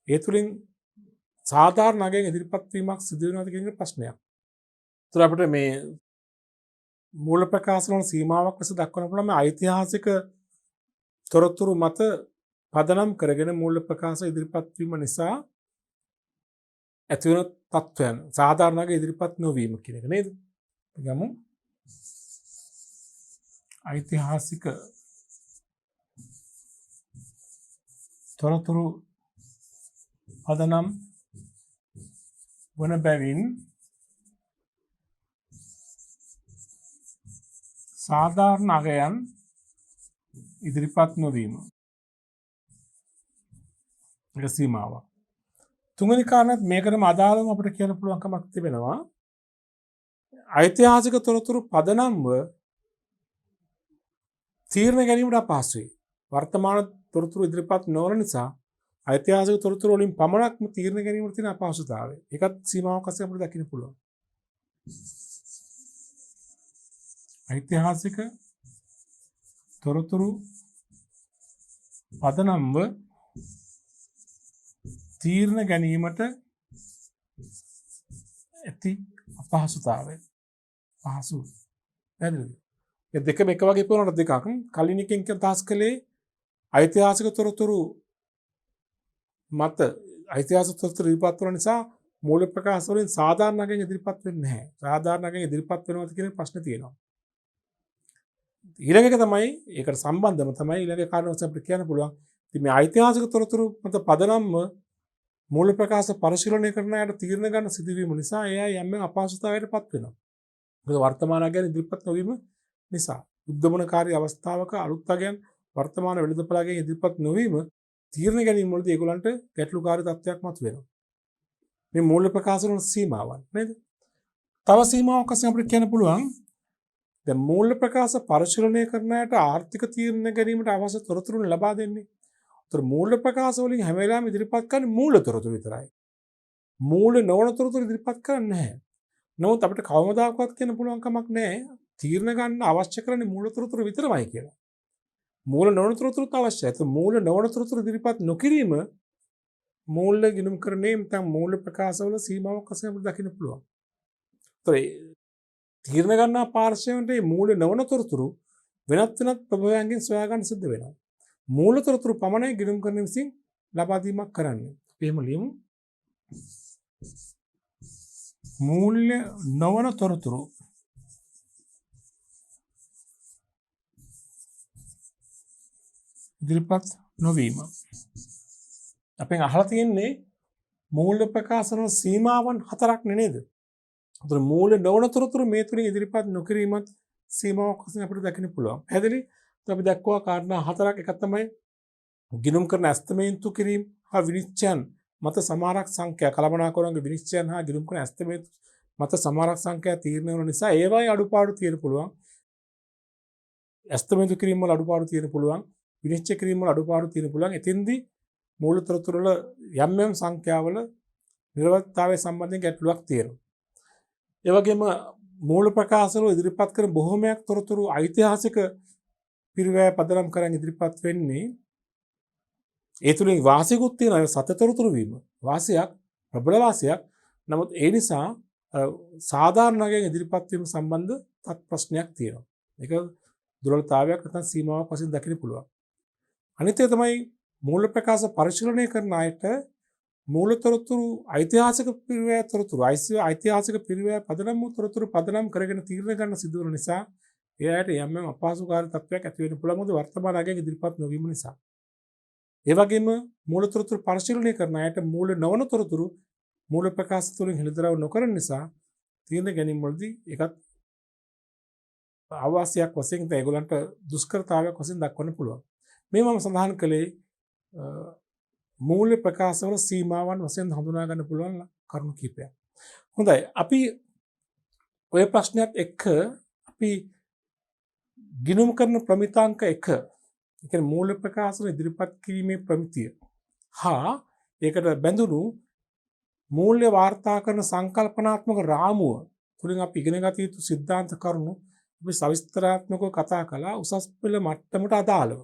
ඒ තුලින් සාධාරණ අගයෙන් ඉදිරිපත් වීමක් සිදු වෙනවද කියන ප්‍රශ්නයක්. ඒතර අපිට මේ මූල ප්‍රකාශන වල සීමාවක් ලෙස දක්වන්න පුළුවන් මේ ඓතිහාසික තොරතුරු මත පදනම් කරගෙන මූල ප්‍රකාශ ඉදිරිපත් වීම නිසා ඇතිවන තත්ත්වයන් සාධාරණ අග ඉදිරිපත් නොවීම කියන එක නේද? ගමු ඓතිහාසික තොරතුරු පදනම් වන බැවින් සාධාරණ අගයන් ඉදිරිපත් නොවීම. ඒක සීමාවක්. තුන්වෙනි කාරණාත් මේකටම අදාළව අපිට කියන්න පුළුවන් කමක් තිබෙනවා. ඓතිහාසික තොරතුරු පදනම්ව තීරණ ගැනීමට අපහසුයි. වර්තමාන තොරතුරු ඉදිරිපත් නොවන නිසා ඓතිහාසික තොරතුරු වලින් පමණක්ම තීරණ ගැනීමට තියෙන අපහසුතාවය. ඒකත් සීමාවක් වශයෙන් අපිට දකින්න පුළුවන්. ඓතිහාසික තොරතුරු පදනම්ව තීරණ ගැනීමට ඇති අපහසුතාවය. පහසු. පැහැදිලිද? ඒ දෙකම එක වගේ පොරොන්දු දෙකක්. කලින් එකෙන් අදහස් කළේ ඓතිහාසික තොරතුරු මත ඓතිහාසික තොරතුරු ඉදිරිපත් වන නිසා මූල ප්‍රකාශ වලින් සාධාරණ අගයෙන් ඉදිරිපත් වෙන්නේ නැහැ. සාධාරණ අගයෙන් ඉදිරිපත් වෙනවද කියන ප්‍රශ්න තියෙනවා. ඊළඟ එක තමයි ඒකට සම්බන්ධම තමයි ඊළඟ කාරණාව අපිට කියන්න පුළුවන්. ඉතින් මේ ඓතිහාසික තොරතුරු මත පදනම්ම මූල ප්‍රකාශ පරිශීලනය කරන අයට තීරණ ගන්න සිදුවීම නිසා එයා යම් අපහසුතාවයකටපත් වෙනවා. මොකද වර්තමාන අගයන් ඉදිරිපත් නොවීම නිසා උද්දමනකාරී අවස්ථාවක අලුත් අගයන් වර්තමාන වෙළඳපොළ අගයන් ඉදිරිපත් නොවීම තීරණ ගැනීම වලදී ඒගොල්ලන්ට ගැටලුකාරී තත්ත්වයක් මතුවෙනවා. මේ මූල ප්‍රකාශ වල සීමාවන් නේද? තව සීමාවක් වශයෙන් අපිට කියන්න පුළුවන් දැන් මූල ප්‍රකාශ පරිශීලනය කරන අයට ආර්ථික තීරණ ගැනීමට අවශ්‍ය තොරතුරු ලබා දෙන්නේ. ඒතර මූල ප්‍රකාශ වලින් හැම වෙලාවෙම ඉදිරිපත් කරන්නේ මූල තොරතුරු විතරයි. මූල නොවන තොරතුරු ඉදිරිපත් කරන්නේ නැහැ. නමුත් අපිට කවමදාකවත් කියන්න පුළුවන් කමක් නැහැ තීරණ ගන්න අවශ්‍ය කරන්නේ මූල තොරතුරු විතරමයි කියලා. මූල නොවන තොරතුරුත් අවශ්‍යයි. ඒත් මූල නොවන තොරතුරු ඉදිරිපත් නොකිරීම මූල ගිණුම් කරන්නේ නැත්නම් මූල ප්‍රකාශවල සීමාවක් වශයෙන් අපිට දකින්න පුළුවන්. ඒතර තීරණ ගන්නා පාර්ශ්වයට මේ මූල්‍ය නොවන තොරතුරු වෙනත් ප්‍රභවයන්ගෙන් සොයා ගන්න සිද්ධ වෙනවා. මූල තොරතුරු පමණයි ගිණුම් කරන විසින් ලබා දීමක් කරන්නේ. එහෙම ලියමු. මූල්‍ය නොවන තොරතුරු ඉදිරිපත් නොවීම. අපෙන් අහලා තියෙන්නේ මූල්‍ය ප්‍රකාශන සීමාවන් 4ක් නේද? අතන මූල්‍ය නොවන තොරතුරු මේ තුලින් ඉදිරිපත් නොකිරීමත් සීමාවක් වශයෙන් අපිට දකින්න පුළුවන්. පැහැදිලි? අපි දක්වා කාරණා 4ක්. එකක් තමයි ගිණුම් කරන ඇස්තමේන්තු කිරීම හා විනිශ්චයන් මත සමාරක් සංඛ්‍යා කළමනාකරණගේ විනිශ්චයන් හා ගිණුම් කරන ඇස්තමේන්තු මත සමාරක් සංඛ්‍යා තීරණය වන නිසා ඒවායේ අඩුපාඩු තියෙන්න පුළුවන්. ඇස්තමේන්තු කිරීම වල අඩුපාඩු තියෙන්න පුළුවන්. විනිශ්චය කිරීම වල අඩුපාඩු තියෙන්න පුළුවන්. එතෙන්දී මූල තොරතුරු වල යම් යම් සංඛ්‍යාවල නිර්වෘත්තතාවය සම්බන්ධයෙන් ගැටලුවක් තියෙනවා. ඒ වගේම මූල ප්‍රකාශන වල ඉදිරිපත් කරන බොහෝමයක් තොරතුරු ඓතිහාසික පිරිවැය පදනම් කරන් ඉදිරිපත් වෙන්නේ ඒ තුලින් වාසියකුත් තියෙනවා. සත්‍ය තොරතුරු වීම වාසියක්, ප්‍රබල වාසියක්. නමුත් ඒ නිසා සාධාරණයෙන් ඉදිරිපත් වීම සම්බන්ධ තත් ප්‍රශ්නයක් තියෙනවා. ඒක දුර්වලතාවයක් නැත්නම් සීමාවක් වශයෙන් දකින්න පුළුවන්. අනිත් එක තමයි මූල ප්‍රකාශ පරිශීලනය කරන අයට මූල තොරතුරු ඓතිහාසික පිරිවැය තොරතුරු ඓතිහාසික පිරිවැය පදනම් තොරතුරු පදනම් කරගෙන තීරණ ගන්න සිදු වෙන නිසා ඒ අයට යම් යම් අපහසුකාරී තත්ත්වයක් ඇති වෙන්න පුළුවන්. මොකද වර්තමාන අගයෙන් ඉදිරිපත් නොවීම නිසා. ඒ වගේම මූල තොරතුරු පරිශීලනය කරන අයට මූල නොවන තොරතුරු මූල ප්‍රකාශ තුළින් හෙළිදරව් නොකරන නිසා තීරණ ගැනීම වලදී ඒකත් අවශ්‍යයක් වශයෙන් ඒගොල්ලන්ට දුෂ්කරතාවයක් වශයෙන් දක්වන්න පුළුවන්. මේ මම සඳහන් කළේ මූල්‍ය ප්‍රකාශවල සීමාවන් වශයෙන් හඳුනා ගන්න පුළුවන් කරුණු කිහිපයක්. හොඳයි. අපි ඔය ප්‍රශ්නයත් එක්ක අපි ගිණුම් කරන ප්‍රමිතාංක 1, ඒ කියන්නේ මූල්‍ය ප්‍රකාශන ඉදිරිපත් කිරීමේ ප්‍රමිතිය හා ඒකට බැඳුණු මූල්‍ය වාර්තා කරන සංකල්පනාත්මක රාමුව තුලින් අපි ඉගෙන ගත යුතු સિદ્ધාන්ත කරුණු අපි සවිස්තරාත්මකව කතා කළා උසස් පෙළ මට්ටමට අදාළව.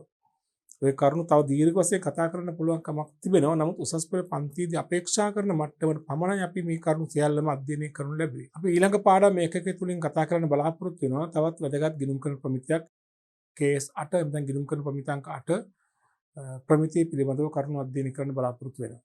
ඔය කරුණු තව දීර්ඝ වශයෙන් කතා කරන්න පුළුවන් කමක් තිබෙනවා. නමුත් උසස් පෙළ පන්තියේදී අපේක්ෂා කරන මට්ටමට පමණයි අපි මේ කරුණු සියල්ලම අධ්‍යයනය කරනු ලැබුවේ. අපි ඊළඟ පාඩම් මේකක තුලින් කතා කරන්න බලාපොරොත්තු වෙනවා. තවත් වැදගත් ගිණුම් කරන ප්‍රමිතියක් කේස් 8 නැත්නම් ගිණුම් කරන ප්‍රමිතාංක 8 ප්‍රමිතිය පිළිබඳව කරුණු අධ්‍යයනය කරන්න බලාපොරොත්තු වෙනවා.